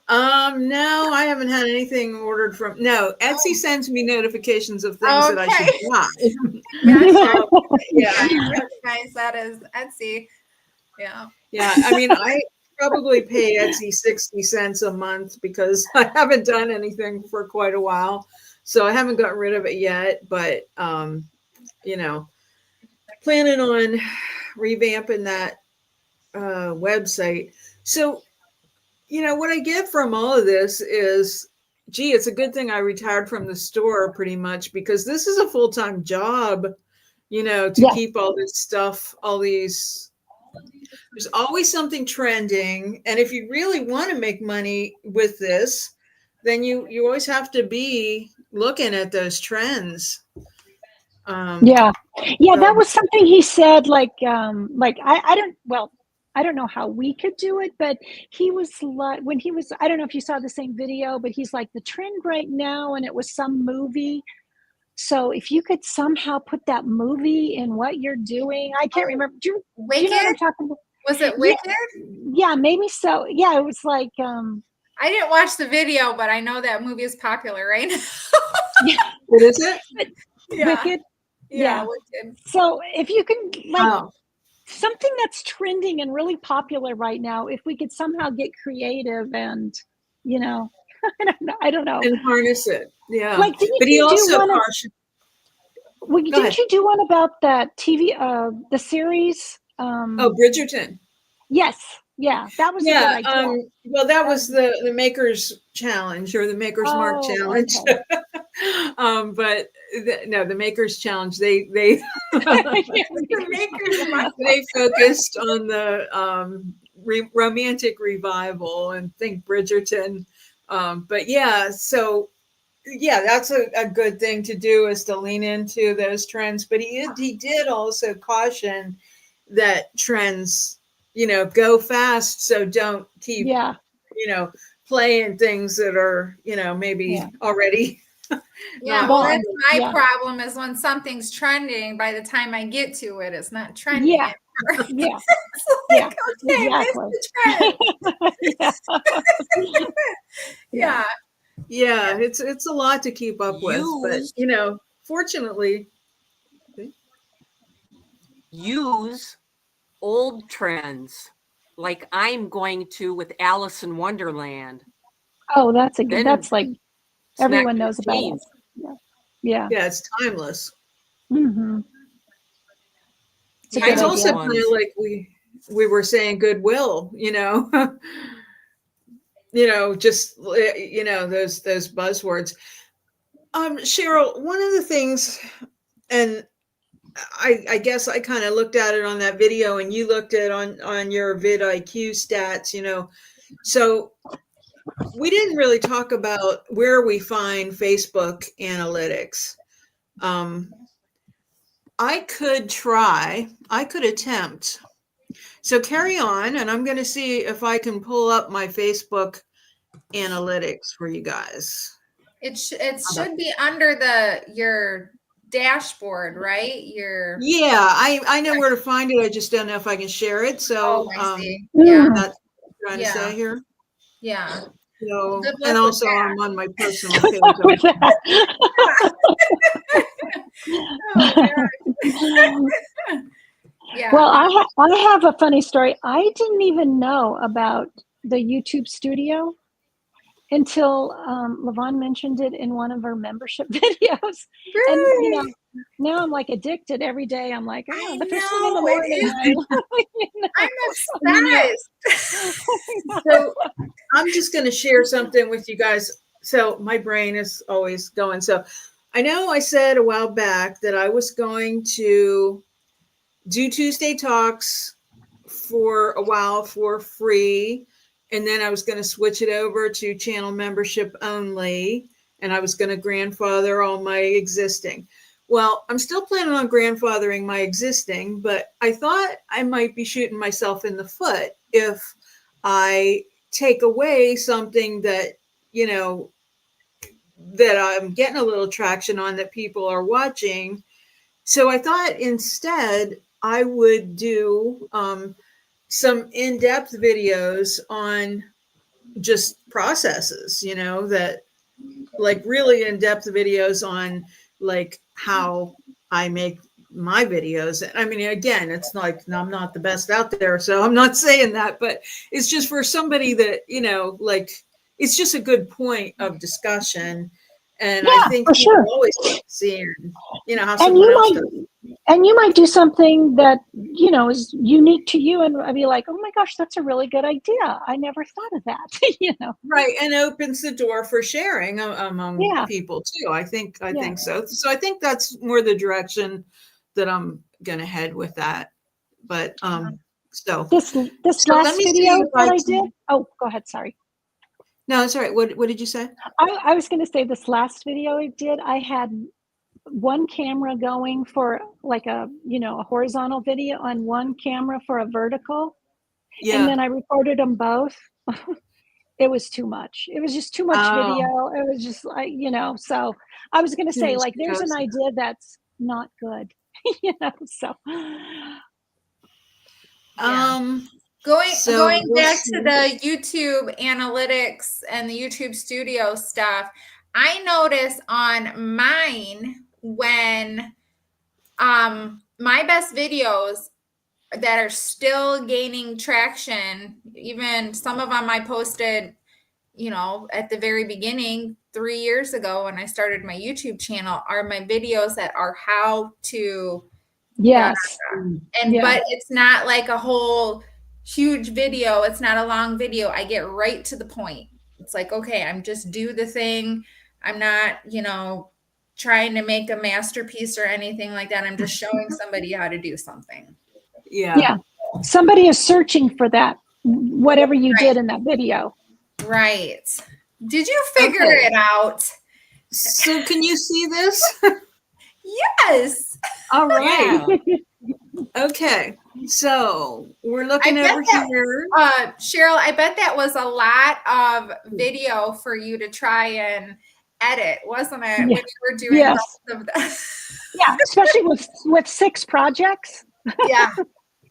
Speaker 1: No, I haven't had anything ordered from. No, Etsy sends me notifications of things that I should buy.
Speaker 2: Yeah, I recognize that as Etsy. Yeah.
Speaker 1: Yeah, I mean, I probably pay Etsy 60 cents a month because I haven't done anything for quite a while. So I haven't gotten rid of it yet, but planning on revamping that website. So what I get from all of this is, gee, it's a good thing I retired from the store pretty much, because this is a full-time job, to keep all this stuff, there's always something trending. And if you really want to make money with this, then you always have to be looking at those trends.
Speaker 3: That was something he said, I don't know how we could do it, but he was like, I don't know if you saw the same video, but he's like, the trend right now, and it was some movie. So if you could somehow put that movie in what you're doing, I can't remember. Do you know what I'm talking about?
Speaker 2: Was it Wicked?
Speaker 3: Yeah, maybe so. Yeah, it was like.
Speaker 2: I didn't watch the video, but I know that movie is popular right now.
Speaker 1: What is it?
Speaker 3: Wicked.
Speaker 2: Yeah, Wicked.
Speaker 3: So if you can something that's trending and really popular right now, if we could somehow get creative and, I don't know.
Speaker 1: And harness it. Yeah.
Speaker 3: Like,
Speaker 1: but he also
Speaker 3: didn't you do one about that TV, the series?
Speaker 1: Bridgerton.
Speaker 3: Yes. Yeah. That was a good idea.
Speaker 1: Well, that was the Maker's Challenge, or the Maker's Mark Challenge.
Speaker 3: Okay.
Speaker 1: But the Maker's Challenge, they they focused on the romantic revival and think Bridgerton. But yeah, so yeah, that's a good thing to do, is to lean into those trends. But he did also caution that trends, go fast. So don't keep,
Speaker 3: Yeah.
Speaker 1: playing things that are, maybe
Speaker 3: Yeah.
Speaker 1: already
Speaker 2: Yeah,
Speaker 1: not
Speaker 2: well,
Speaker 3: Well,
Speaker 2: that's my
Speaker 3: yeah.
Speaker 2: problem is when something's trending, by the time I get to it, it's not trending
Speaker 3: Yeah.
Speaker 2: anymore.
Speaker 3: Yeah.
Speaker 2: It's
Speaker 3: Yeah.
Speaker 2: like, okay,
Speaker 3: Exactly.
Speaker 2: missed the trend.
Speaker 3: Yeah.
Speaker 2: Yeah.
Speaker 1: Yeah, it's a lot to keep up with, but
Speaker 4: Use
Speaker 1: fortunately,
Speaker 4: use old trends like I'm going to with Alice in Wonderland.
Speaker 3: Oh, that's a good.
Speaker 4: Then
Speaker 3: That's like
Speaker 4: it's not
Speaker 3: everyone
Speaker 4: gonna
Speaker 3: knows about
Speaker 4: change.
Speaker 3: it. Yeah. Yeah.
Speaker 1: yeah, it's timeless.
Speaker 3: Mm-hmm. It's a
Speaker 2: Yeah.
Speaker 3: good
Speaker 1: It's also
Speaker 3: idea.
Speaker 1: kind of like we were saying goodwill, just those buzzwords. Cheryl, one of the things, and I guess I kind of looked at it on that video, and you looked at on your vidIQ stats, so we didn't really talk about where we find Facebook analytics. I could attempt. So carry on, and I'm going to see if I can pull up my Facebook analytics for you guys.
Speaker 2: It should be under your dashboard, right?
Speaker 1: Yeah, I know where to find it. I just don't know if I can share it. So
Speaker 2: I see.
Speaker 3: Mm.
Speaker 2: Yeah.
Speaker 1: that's what I'm trying to
Speaker 2: Yeah.
Speaker 1: say here.
Speaker 2: Yeah.
Speaker 1: So,
Speaker 2: Good luck
Speaker 1: and
Speaker 2: with
Speaker 1: also
Speaker 2: that.
Speaker 1: I'm on my personal
Speaker 3: Good
Speaker 1: page.
Speaker 3: luck with that.
Speaker 2: Oh, yeah.
Speaker 3: Well, I have a funny story. I didn't even know about the YouTube Studio until Levon mentioned it in one of her membership videos. And
Speaker 2: Really?
Speaker 3: now I'm like addicted every day. I'm like,
Speaker 2: I
Speaker 3: the first thing in the
Speaker 2: know, it
Speaker 3: morning.
Speaker 2: I'm obsessed.
Speaker 1: So I'm just going to share something with you guys. So my brain is always going. So I know I said a while back that I was going to do Tuesday Talks for a while for free. And then I was going to switch it over to channel membership only. And I was going to grandfather all my existing. Well, I'm still planning on grandfathering my existing, but I thought I might be shooting myself in the foot if I take away something that, that I'm getting a little traction on, that people are watching. So I thought instead I would do some in-depth videos on just processes, that like really in-depth videos on like how I make my videos. I mean, again, it's like I'm not the best out there, so I'm not saying that, but it's just for somebody that, like it's just a good point of discussion. And I
Speaker 3: Yeah,
Speaker 1: think
Speaker 3: for
Speaker 1: people
Speaker 3: sure.
Speaker 1: always like seeing, how
Speaker 3: And
Speaker 1: someone else does.
Speaker 3: you might do something that is unique to you, and I'd be like, oh my gosh, that's a really good idea. I never thought of that.
Speaker 1: Right, and opens the door for sharing among
Speaker 3: Yeah.
Speaker 1: people too. I think
Speaker 3: Yeah.
Speaker 1: so. So I think that's more the direction that I'm gonna head with that. But so
Speaker 3: This
Speaker 1: so
Speaker 3: last
Speaker 1: let me see
Speaker 3: video
Speaker 1: if
Speaker 3: that I
Speaker 1: can-
Speaker 3: did. Oh, go ahead. Sorry.
Speaker 1: No, it's all right. What did you say?
Speaker 3: I was going to say this last video I did, I had one camera going for like a horizontal video on one camera for a vertical.
Speaker 1: Yeah.
Speaker 3: And then I recorded them both. It was too much. It was just too much video. It was just like, so I was going to say, like, there's an idea that's not good, so.
Speaker 2: Going back to the YouTube analytics and the YouTube Studio stuff, I notice on mine when my best videos that are still gaining traction, even some of them I posted, at the very beginning 3 years ago when I started my YouTube channel, are my videos that are how to.
Speaker 3: Yes.
Speaker 2: But it's not like a whole huge video. It's not a long video. I get right to the point. It's like, okay, I'm just do the thing. I'm not, trying to make a masterpiece or anything like that. I'm just showing somebody how to do something.
Speaker 3: Yeah. Somebody is searching for that, whatever you did in that video.
Speaker 2: Right. Did you figure it out?
Speaker 1: So can you see this?
Speaker 2: Yes.
Speaker 1: All right.
Speaker 4: Yeah.
Speaker 1: Okay. So we're
Speaker 2: I
Speaker 1: looking
Speaker 2: bet
Speaker 1: over
Speaker 2: that-
Speaker 1: here.
Speaker 2: Cheryl, I bet that was a lot of video for you to try and edit, wasn't it? When you were doing
Speaker 3: Yes.
Speaker 2: most of the
Speaker 3: Yeah, especially with 6 projects.
Speaker 2: Yeah.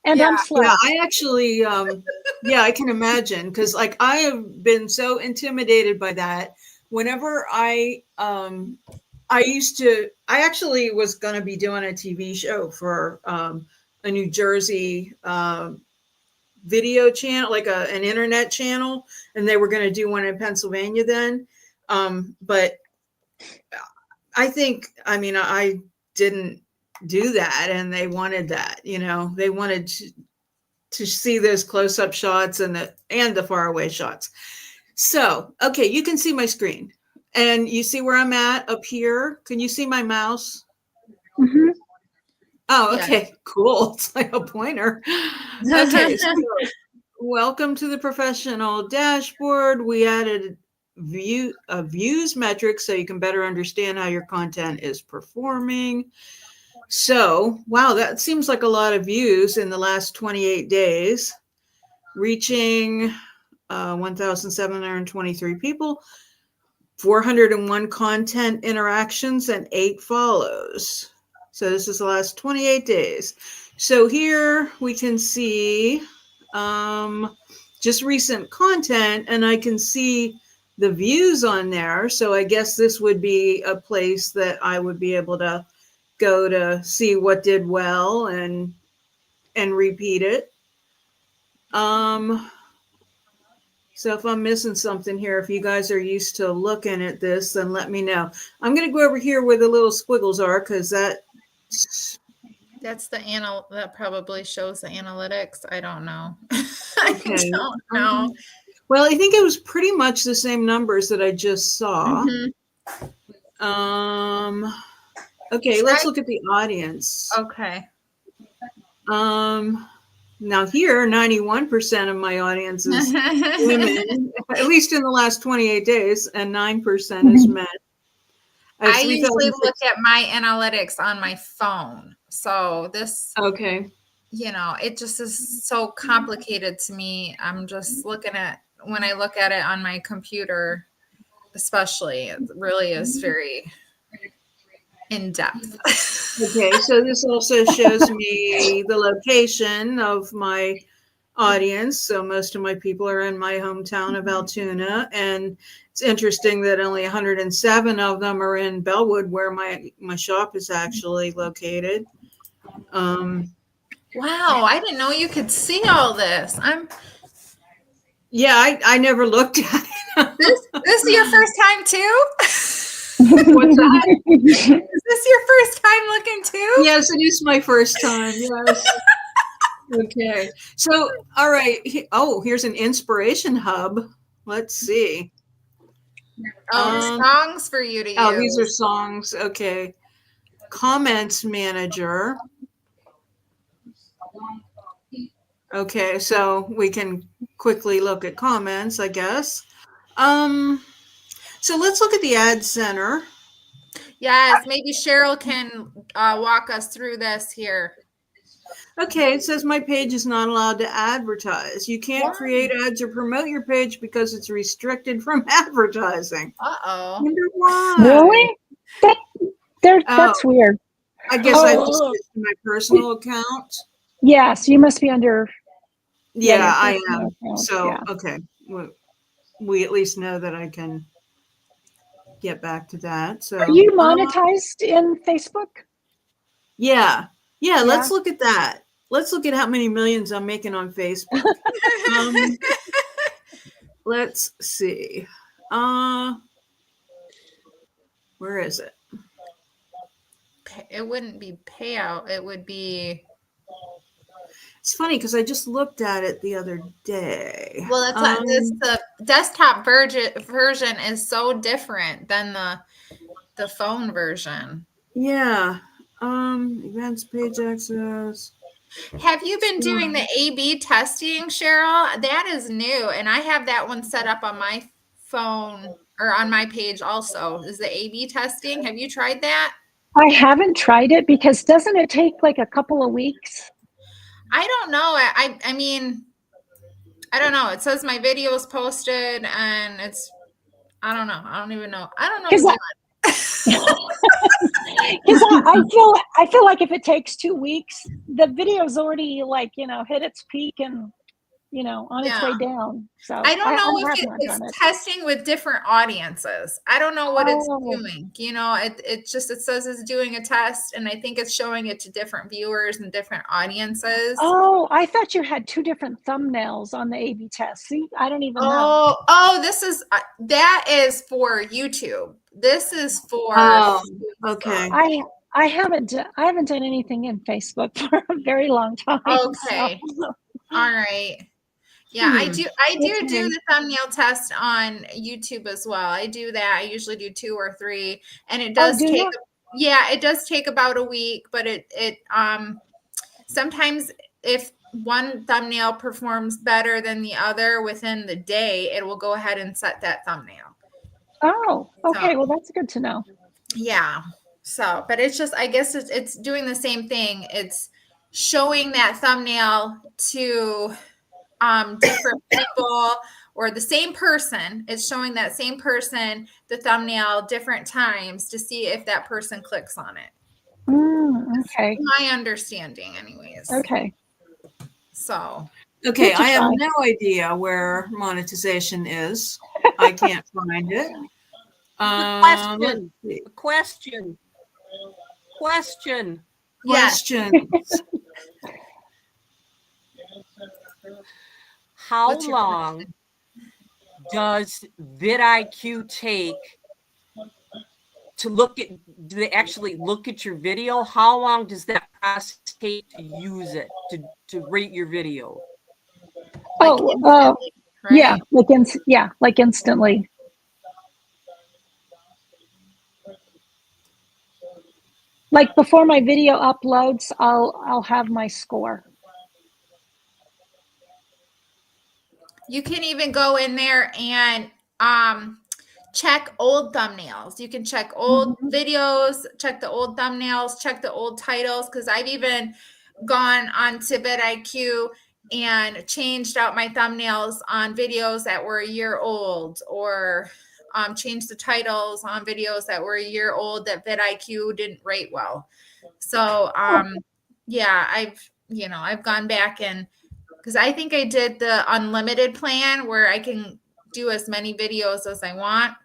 Speaker 3: And I'm slow.
Speaker 1: Yeah, I actually, yeah, I can imagine because, like, I have been so intimidated by that. Whenever I actually was going to be doing a TV show for a New Jersey video channel, like an internet channel, and they were going to do one in Pennsylvania then. But I think, I mean, I didn't do that, and they wanted that, they wanted to see those close-up shots and the faraway shots. So, okay, you can see my screen, and you see where I'm at up here. Can you see my mouse?
Speaker 3: Mhm.
Speaker 1: Oh,
Speaker 2: Yeah.
Speaker 1: okay, cool. It's like a pointer. Okay, so welcome to the professional dashboard. We added views metrics so you can better understand how your content is performing. So, wow, that seems like a lot of views in the last 28 days, reaching 1,723 people, 401 content interactions, and 8 follows. So this is the last 28 days. So here we can see just recent content, and I can see the views on there. So I guess this would be a place that I would be able to go to see what did well and repeat it. So if I'm missing something here, if you guys are used to looking at this, then let me know. I'm going to go over here where the little squiggles are because
Speaker 2: That's that probably shows the analytics. I don't know. I
Speaker 1: Okay.
Speaker 2: don't know.
Speaker 1: Well, I think it was pretty much the same numbers that I just saw.
Speaker 2: Mhm.
Speaker 1: Okay, let's look at the audience.
Speaker 2: Okay.
Speaker 1: Now here, 91% of my audience is women, at least in the last 28 days, and 9% is men.
Speaker 2: I usually look at my analytics on my phone. So this,
Speaker 1: Okay.
Speaker 2: it just is so complicated to me. I'm just looking at, when I look at it on my computer, especially, it really is very in depth.
Speaker 1: Okay, so this also shows me the location of my audience. So most of my people are in my hometown of Altoona, and it's interesting that only 107 of them are in Bellwood, where my shop is actually located.
Speaker 2: Wow, I didn't know you could see all this.
Speaker 1: Yeah, I never looked at it.
Speaker 2: This is your first time too?
Speaker 1: What's that?
Speaker 2: Is this your first time looking too?
Speaker 1: Yes, it is my first time. Yes. Okay. So, all right. Oh, here's an inspiration hub. Let's see.
Speaker 2: Songs for you to use.
Speaker 1: Oh, these are songs. Okay. Comments manager. Okay, so we can quickly look at comments, I guess. So let's look at the ad center.
Speaker 2: Yes, maybe Cheryl can walk us through this here.
Speaker 1: Okay, it says my page is not allowed to advertise. You can't create ads or promote your page because it's restricted from advertising.
Speaker 2: Uh-oh.
Speaker 1: Wonder why?
Speaker 3: Really? That's weird.
Speaker 1: I guess I just switched to my personal account.
Speaker 3: Yes, you must be under.
Speaker 1: Yeah, I am.
Speaker 3: Account.
Speaker 1: So,
Speaker 3: Yeah.
Speaker 1: okay. We at least know that I can get back to that. So,
Speaker 3: Are you monetized in Facebook?
Speaker 1: Yeah. Let's look at that. Let's look at how many millions I'm making on Facebook. Let's see. Where is it?
Speaker 2: It wouldn't be payout. It would be.
Speaker 1: It's funny because I just looked at it the other day.
Speaker 2: Well, that's the desktop version is so different than the phone version.
Speaker 1: Yeah. Events, page access.
Speaker 2: Have you been doing the A/B testing, Cheryl? That is new, and I have that one set up on my phone or on my page also, is the A/B testing. Have you tried that?
Speaker 3: I haven't tried it because doesn't it take like a couple of weeks?
Speaker 2: I don't know. I mean, I don't know. It says my video is posted and it's, I don't know. I don't even know. I don't know.
Speaker 3: Because I feel like if it takes 2 weeks, the video's already like, hit its peak and, on its way down. So
Speaker 2: I don't know
Speaker 3: I
Speaker 2: if
Speaker 3: have not done
Speaker 2: it's
Speaker 3: it.
Speaker 2: testing with different audiences. I don't know what it's
Speaker 3: Oh.
Speaker 2: doing. It says it's doing a test, and I think it's showing it to different viewers and different audiences.
Speaker 3: Oh, I thought you had 2 different thumbnails on the A/B test. See, I don't even know.
Speaker 2: Oh, this is that is for YouTube. This is for
Speaker 1: Okay.
Speaker 3: I haven't done anything in Facebook for a very long time.
Speaker 2: Okay.
Speaker 3: So.
Speaker 2: All right. Yeah, I do
Speaker 3: Okay.
Speaker 2: do the thumbnail test on YouTube as well. I do that. I usually do 2 or 3, and it does take it does take about a week, but it sometimes if one thumbnail performs better than the other within the day, it will go ahead and set that thumbnail.
Speaker 3: Oh, okay. Well, that's good to know.
Speaker 2: Yeah. So, but it's just, I guess it's doing the same thing. It's showing that thumbnail to different people or the same person. It's showing that same person the thumbnail different times to see if that person clicks on it.
Speaker 3: Okay.
Speaker 2: My understanding, anyways.
Speaker 3: Okay.
Speaker 2: So.
Speaker 1: Okay, I have no idea where monetization is. I can't find it.
Speaker 4: Question.
Speaker 2: Yes.
Speaker 4: How long does vidIQ take to do they actually look at your video? How long does that process take to use it, to rate your video?
Speaker 2: Right?
Speaker 3: Yeah, like instantly. Like before my video uploads, I'll have my score.
Speaker 2: You can even go in there and check old thumbnails. You can check old videos, check the old thumbnails, check the old titles, because I've even gone onto vidIQ and changed out my thumbnails on videos that were a year old, or changed the titles on videos that were a year old that vidIQ didn't rate well. So yeah, I've gone back and, because I think I did the unlimited plan where I can do as many videos as I want.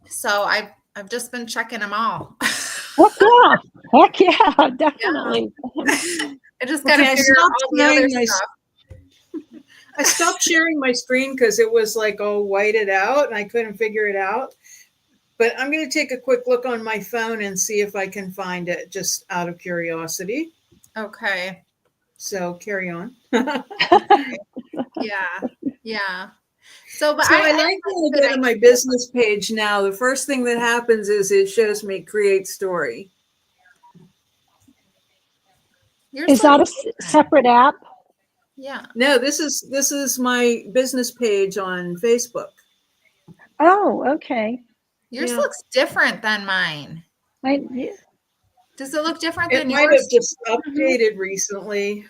Speaker 2: So I've just been checking them all.
Speaker 3: Heck yeah, definitely.
Speaker 2: Yeah. I just got to figure out all the other stuff.
Speaker 1: I stopped sharing my screen because it was like all whited out and I couldn't figure it out. But I'm going to take a quick look on my phone and see if I can find it, just out of curiosity.
Speaker 2: Okay.
Speaker 1: So carry on.
Speaker 2: Yeah. So
Speaker 1: I like when I go to my business page now. The first thing that happens is it shows me create story.
Speaker 3: Is that a separate app?
Speaker 2: Yeah.
Speaker 1: No, this is my business page on Facebook.
Speaker 3: Oh, okay.
Speaker 2: Yours looks different than mine. Does it look different than yours?
Speaker 1: It might have just updated recently.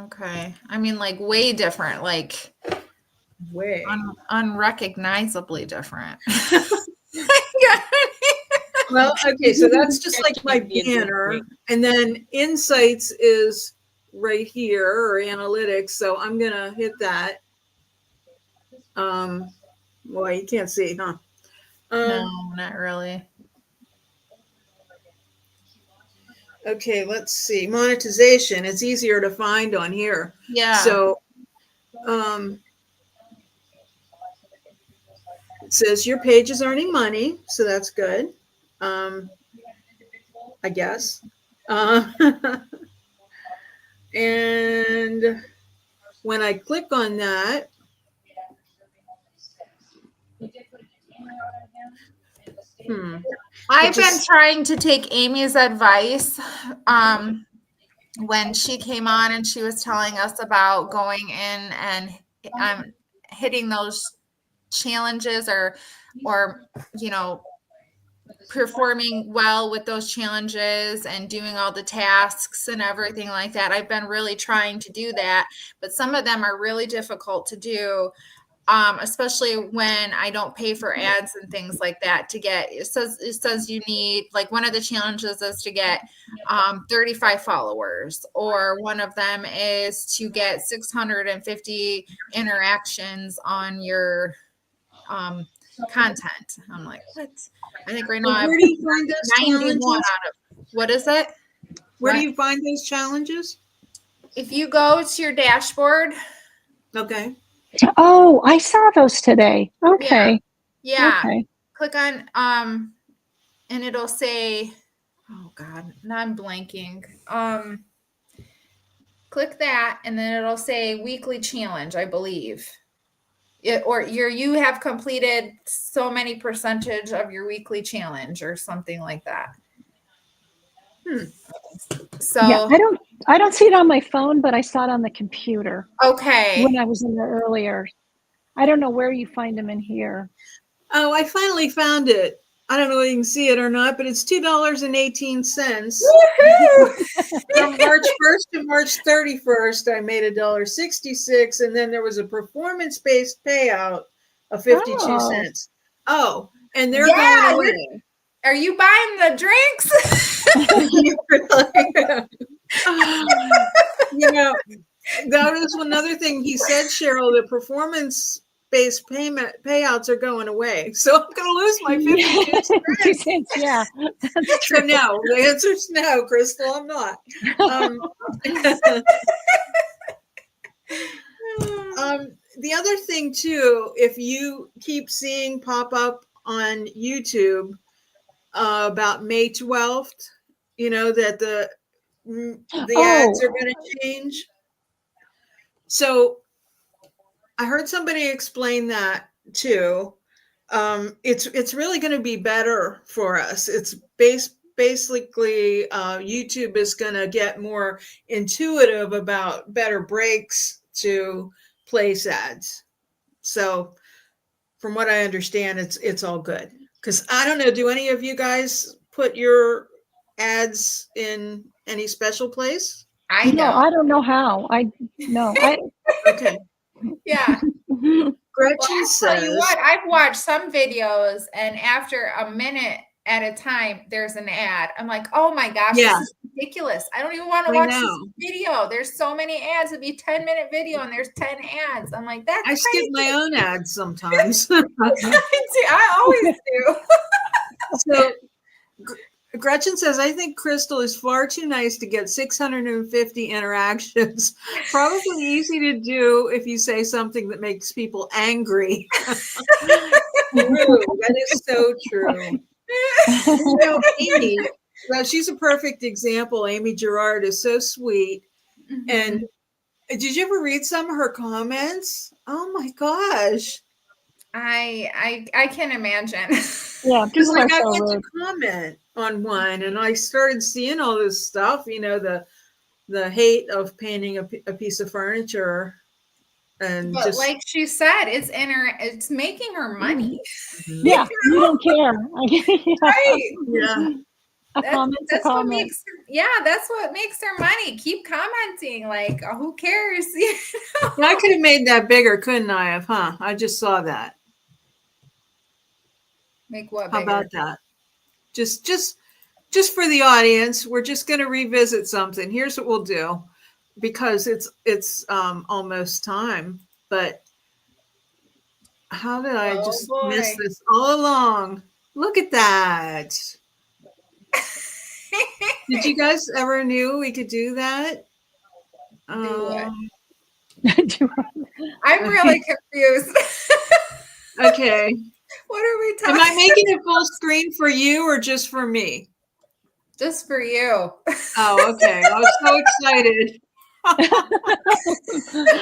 Speaker 2: Okay. I mean, like way different, like
Speaker 1: way
Speaker 2: unrecognizably different.
Speaker 1: Well, okay, so that's just like my banner. And then insights is right here, or analytics. So I'm going to hit that. Well, you can't see, huh?
Speaker 2: No, not really.
Speaker 1: Okay, let's see. Monetization. It's easier to find on here.
Speaker 2: Yeah.
Speaker 1: So it says your page is earning money. So that's good. I guess. And when I click on that,
Speaker 2: I've been trying to take Amy's advice when she came on and she was telling us about going in and hitting those challenges or performing well with those challenges and doing all the tasks and everything like that. I've been really trying to do that, but some of them are really difficult to do. Especially when I don't pay for ads and things like that to get, it says you need, like, one of the challenges is to get 35 followers, or one of them is to get 650 interactions on your content. I'm like, what? I think right now I have
Speaker 1: Where do you find those
Speaker 2: 91
Speaker 1: challenges?
Speaker 2: out of, what is it?
Speaker 1: Where
Speaker 2: What?
Speaker 1: do you find those challenges?
Speaker 2: If you go to your dashboard,
Speaker 1: Okay.
Speaker 3: Oh, I saw those today. Okay.
Speaker 2: yeah,
Speaker 3: Okay.
Speaker 2: click on and it'll say, oh God, now I'm blanking. Click that, and then it'll say weekly challenge, I believe. You have completed so many percentage of your weekly challenge or something like that. So
Speaker 3: Yeah, I don't see it on my phone, but I saw it on the computer
Speaker 2: okay.
Speaker 3: when I was in there earlier. I don't know where you find them in here.
Speaker 1: Oh, I finally found it. I don't know if you can see it or not, but it's $2.18. From March 1st to March 31st, I made $1.66, and then there was a performance-based payout of 52
Speaker 3: Oh.
Speaker 1: cents. Oh, and they're
Speaker 2: Yeah,
Speaker 1: going away.
Speaker 2: Are you buying the drinks?
Speaker 1: You know, that is another thing he said, Cheryl, the performance-based payouts are going away. So I'm going to lose my 52 cents.
Speaker 3: Yeah.
Speaker 1: So no, the answer is no, Crystal, I'm not. The other thing too, if you keep seeing pop up on YouTube about May 12th, that the ads are going to change. So I heard somebody explain that too. It's really going to be better for us. It's basically YouTube is going to get more intuitive about better breaks to place ads. So from what I understand, it's all good. Because I don't know, do any of you guys put your ads in any special place?
Speaker 2: I
Speaker 3: No,
Speaker 2: don't.
Speaker 3: I don't know how.
Speaker 1: Okay.
Speaker 2: Yeah.
Speaker 1: Gretchen
Speaker 2: Well, I'll tell you
Speaker 1: says,
Speaker 2: what, I've watched some videos, and after a minute at a time, there's an ad. I'm like, oh my gosh,
Speaker 1: Yeah.
Speaker 2: this is ridiculous. I don't even want to
Speaker 1: I
Speaker 2: watch
Speaker 1: know.
Speaker 2: this video. There's so many ads. It'd be a 10-minute video, and there's 10 ads. I'm like, that's
Speaker 1: I skip
Speaker 2: crazy.
Speaker 1: my own ads sometimes.
Speaker 2: I always do.
Speaker 1: So Gretchen says, I think Crystal is far too nice to get 650 interactions. Probably easy to do if you say something that makes people angry. True. That is so true. Amy, well, she's a perfect example. Amy Gerard is so sweet.
Speaker 2: Mm-hmm.
Speaker 1: And did you ever read some of her comments? Oh my gosh.
Speaker 2: I can imagine.
Speaker 3: Yeah,
Speaker 1: Because
Speaker 3: people are
Speaker 1: I
Speaker 3: so
Speaker 1: went
Speaker 3: rude.
Speaker 1: to comment on one and I started seeing all this stuff, the hate of painting a piece of furniture. And
Speaker 2: But
Speaker 1: just
Speaker 2: like she said, it's making her money.
Speaker 3: Yeah, you don't care.
Speaker 2: Right.
Speaker 1: yeah.
Speaker 3: A comment's a
Speaker 2: That's what
Speaker 3: comment.
Speaker 2: that's what makes her money. Keep commenting. Like, who cares?
Speaker 1: I could have made that bigger, couldn't I have? Huh? I just saw that.
Speaker 2: Make what
Speaker 1: How
Speaker 2: bigger?
Speaker 1: about that? Just for the audience, we're just going to revisit something. Here's what we'll do, because it's almost time. But how did I just miss this all along? Look at that. Did you guys ever knew we could do that?
Speaker 2: Do what?
Speaker 3: I'm
Speaker 2: I'm really confused.
Speaker 1: Okay.
Speaker 2: What are we talking
Speaker 1: Am I making it full screen for you or just for me?
Speaker 2: Just for you.
Speaker 1: Oh, okay. I was so excited. I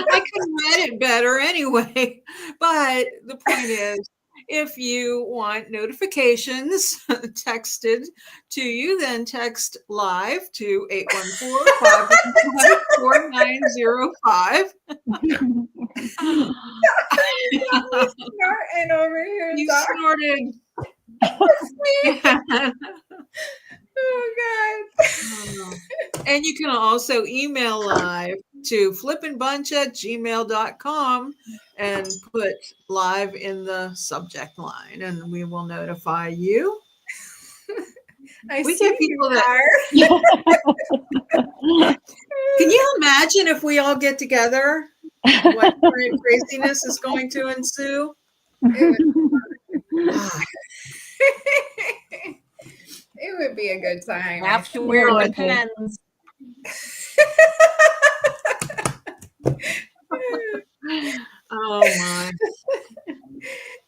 Speaker 1: could have read it better anyway. But the point is, if you want notifications texted to you, then text live to 814-515-4905.
Speaker 2: Snorting over here.
Speaker 1: You
Speaker 2: Doc.
Speaker 1: snorted.
Speaker 2: Oh God.
Speaker 1: And you can also email live to flippinbunch@gmail.com and put live in the subject line, and we will notify you.
Speaker 2: I
Speaker 1: We
Speaker 2: see
Speaker 1: get people
Speaker 2: you
Speaker 1: that.
Speaker 2: are.
Speaker 1: Can you imagine if we all get together? What kind of craziness is going to ensue?
Speaker 2: It would be a good time.
Speaker 4: Have to wear
Speaker 3: Yeah,
Speaker 4: the
Speaker 3: I do.
Speaker 4: pens.
Speaker 1: Oh my.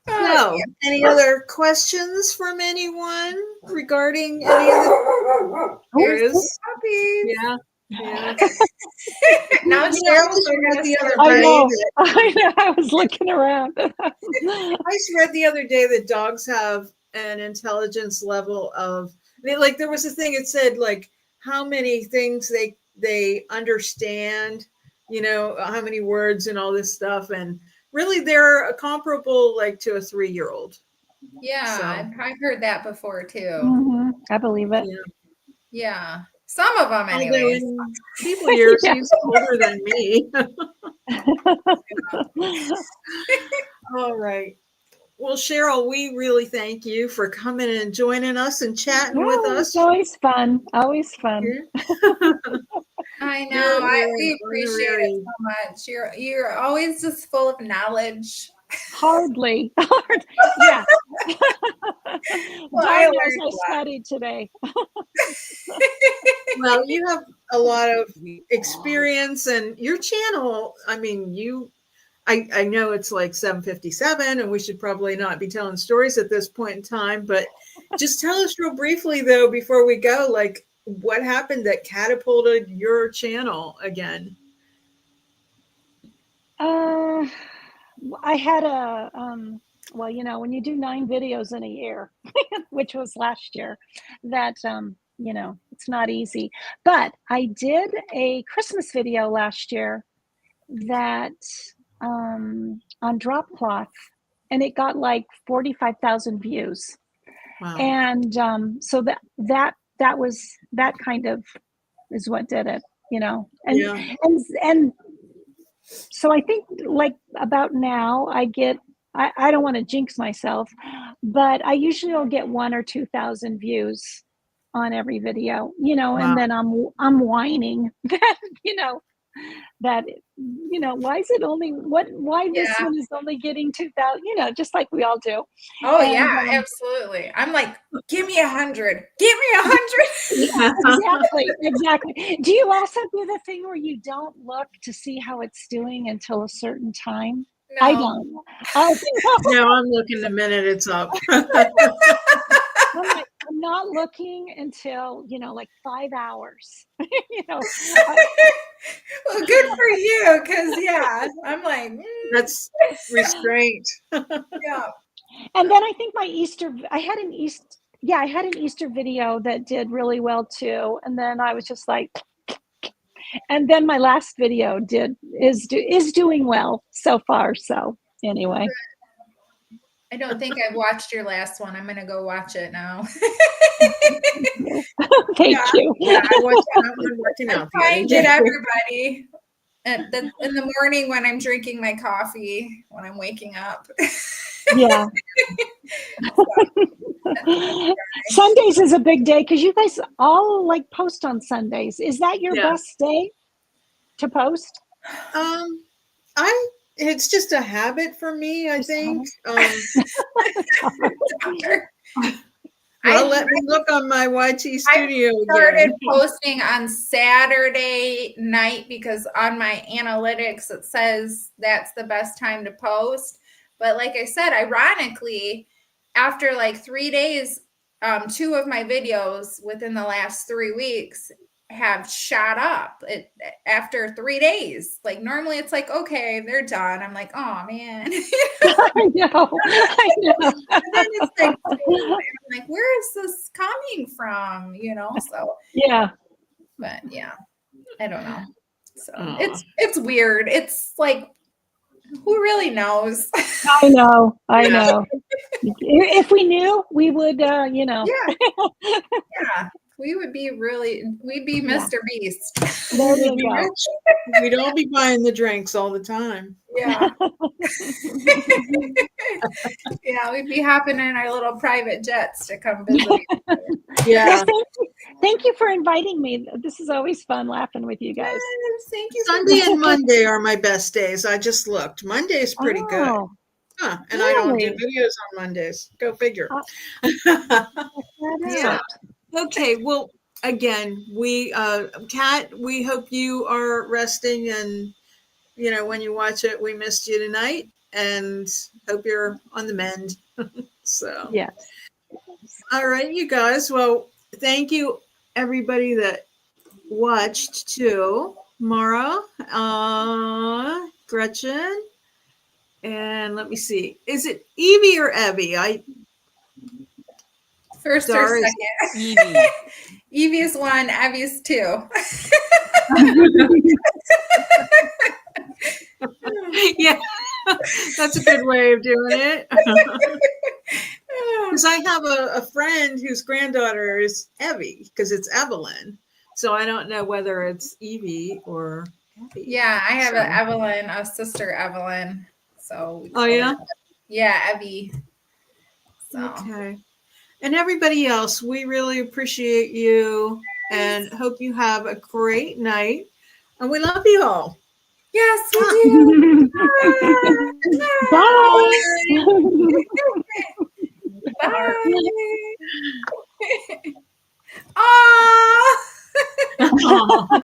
Speaker 2: Oh,
Speaker 1: So, any other questions from anyone regarding any of the
Speaker 2: There's
Speaker 1: areas?
Speaker 2: puppies.
Speaker 1: Yeah. Yeah.
Speaker 2: Now
Speaker 1: You know, I
Speaker 2: Cheryl's
Speaker 1: just read
Speaker 2: gonna
Speaker 1: the other
Speaker 2: start
Speaker 3: I
Speaker 1: day
Speaker 3: know.
Speaker 1: that
Speaker 3: I know. I was looking around.
Speaker 1: I just read the other day that dogs have an intelligence level of like there was a thing it said like how many things they understand, you know, how many words and all this stuff, and really they're comparable like to a 3-year-old.
Speaker 2: Yeah,
Speaker 1: So,
Speaker 2: I've heard that before too.
Speaker 3: Mhm, I believe it.
Speaker 1: yeah.
Speaker 2: Yeah, some of them,
Speaker 1: Although
Speaker 2: anyways.
Speaker 1: in people years
Speaker 3: Yeah.
Speaker 1: he's older than me. All right. Well, Cheryl, we really thank you for coming and joining us and chatting with
Speaker 3: No,
Speaker 1: us.
Speaker 3: it's always fun. Always fun.
Speaker 2: I know.
Speaker 1: You're
Speaker 2: We appreciate it
Speaker 1: honorary.
Speaker 2: so much. You're always just full of knowledge.
Speaker 3: Hardly. Hard. Yeah.
Speaker 2: Well,
Speaker 3: Dawn
Speaker 2: I
Speaker 3: knows
Speaker 2: learned
Speaker 3: I
Speaker 2: a lot.
Speaker 3: studied today.
Speaker 1: Well, you have a lot of experience, and your channel, I mean, I know it's like 7:57 and we should probably not be telling stories at this point in time, but just tell us real briefly though before we go, like what happened that catapulted your channel again?
Speaker 3: I had a well, you know, when you do 9 videos in a year, which was last year, that you know, it's not easy. But I did a Christmas video last year that on drop cloth, and it got like 45,000 views.
Speaker 1: Wow.
Speaker 3: And so that was that kind of is what did it, you know. And
Speaker 1: Yeah.
Speaker 3: and so I think like about now I get I don't want to jinx myself, but I usually will get 1 or 2,000 views on every video, you know,
Speaker 1: Wow.
Speaker 3: and then I'm whining that, you know, that you know, why is it only why this
Speaker 2: Yeah.
Speaker 3: one is only getting 2,000, you know, just like we all do.
Speaker 2: Oh
Speaker 3: And,
Speaker 2: yeah, absolutely. I'm like, give me 100. Give me 100.
Speaker 3: exactly. Do you also do the thing where you don't look to see how it's doing until a certain time? I
Speaker 2: No.
Speaker 3: don't. I
Speaker 1: No, I'm looking the minute it's up.
Speaker 3: I'm like, I'm not looking until, you know, like 5 hours. You know,
Speaker 2: Well, good for you, because yeah, I'm like,
Speaker 1: That's restraint.
Speaker 2: yeah.
Speaker 3: and then I think my I had an Easter video that did really well too. And then I was just like, and then my last video is doing well so far. So anyway.
Speaker 2: I don't think I've watched your last one. I'm gonna go watch it now.
Speaker 3: Thank you.
Speaker 1: Yeah, I watched that one working out the
Speaker 2: Try
Speaker 1: other
Speaker 2: and get
Speaker 1: day.
Speaker 2: everybody in the morning when I'm drinking my coffee, when I'm waking up.
Speaker 3: Yeah. Sundays is a big day because you guys all like post on Sundays. Is that your
Speaker 1: Yeah.
Speaker 3: best day to post?
Speaker 1: It's just a habit for me, I think. Well, let me look on my YT studio
Speaker 2: Started
Speaker 1: again.
Speaker 2: posting on Saturday night because on my analytics it says that's the best time to post. But like I said, ironically, after like 3 days, 2 of my videos within the last 3 weeks have shot up after 3 days. Like normally it's like, okay, they're done. I'm like, oh man.
Speaker 3: I know. I know.
Speaker 2: And then it's like, I'm like, where is this coming from? So
Speaker 3: Yeah.
Speaker 2: but yeah, I don't know. So
Speaker 1: Aw.
Speaker 2: it's weird. It's like, who really knows?
Speaker 3: I know. I
Speaker 1: Yeah.
Speaker 3: know. If we knew, we would,
Speaker 2: Yeah. Yeah. We'd be Mr. Beast.
Speaker 3: There
Speaker 1: We'd
Speaker 3: you
Speaker 1: be
Speaker 3: go.
Speaker 1: rich. We'd all be buying the drinks all the time.
Speaker 2: Yeah. Yeah, we'd be hopping in our little private jets to come visit.
Speaker 1: Yeah.
Speaker 3: Thank you for inviting me. This is always fun laughing with you guys.
Speaker 2: Yes, thank you.
Speaker 1: Sunday and Monday are my best days. I just looked. Monday is pretty good.
Speaker 3: Oh,
Speaker 1: Huh. And I don't do
Speaker 3: really?
Speaker 1: videos on Mondays. Go figure.
Speaker 3: check that
Speaker 1: Yeah.
Speaker 3: out.
Speaker 1: Okay. Well, again, Kat, we hope you are resting, and when you watch it, we missed you tonight, and hope you're on the mend. So,
Speaker 3: Yes.
Speaker 1: all right, you guys. Well, thank you, everybody that watched too. Mara, Gretchen, and let me see. Is it Evie or Evie?
Speaker 2: First or
Speaker 1: Doris.
Speaker 2: second?
Speaker 4: Evie.
Speaker 2: Evie's 1, Evie's 2.
Speaker 1: Yeah, that's a good way of doing it. Because I have a friend whose granddaughter is Evie, because it's Evelyn. So I don't know whether it's Evie or Evie.
Speaker 2: Yeah, I have
Speaker 1: So-
Speaker 2: an Evelyn, a sister Evelyn. So we
Speaker 1: Oh,
Speaker 2: call
Speaker 1: yeah?
Speaker 2: her- yeah, Evie. So
Speaker 1: Okay. And everybody else, we really appreciate you and hope you have a great night. And we love you all.
Speaker 2: yes, we do.
Speaker 3: Bye.
Speaker 2: Bye. Bye. Aww.
Speaker 1: Aw.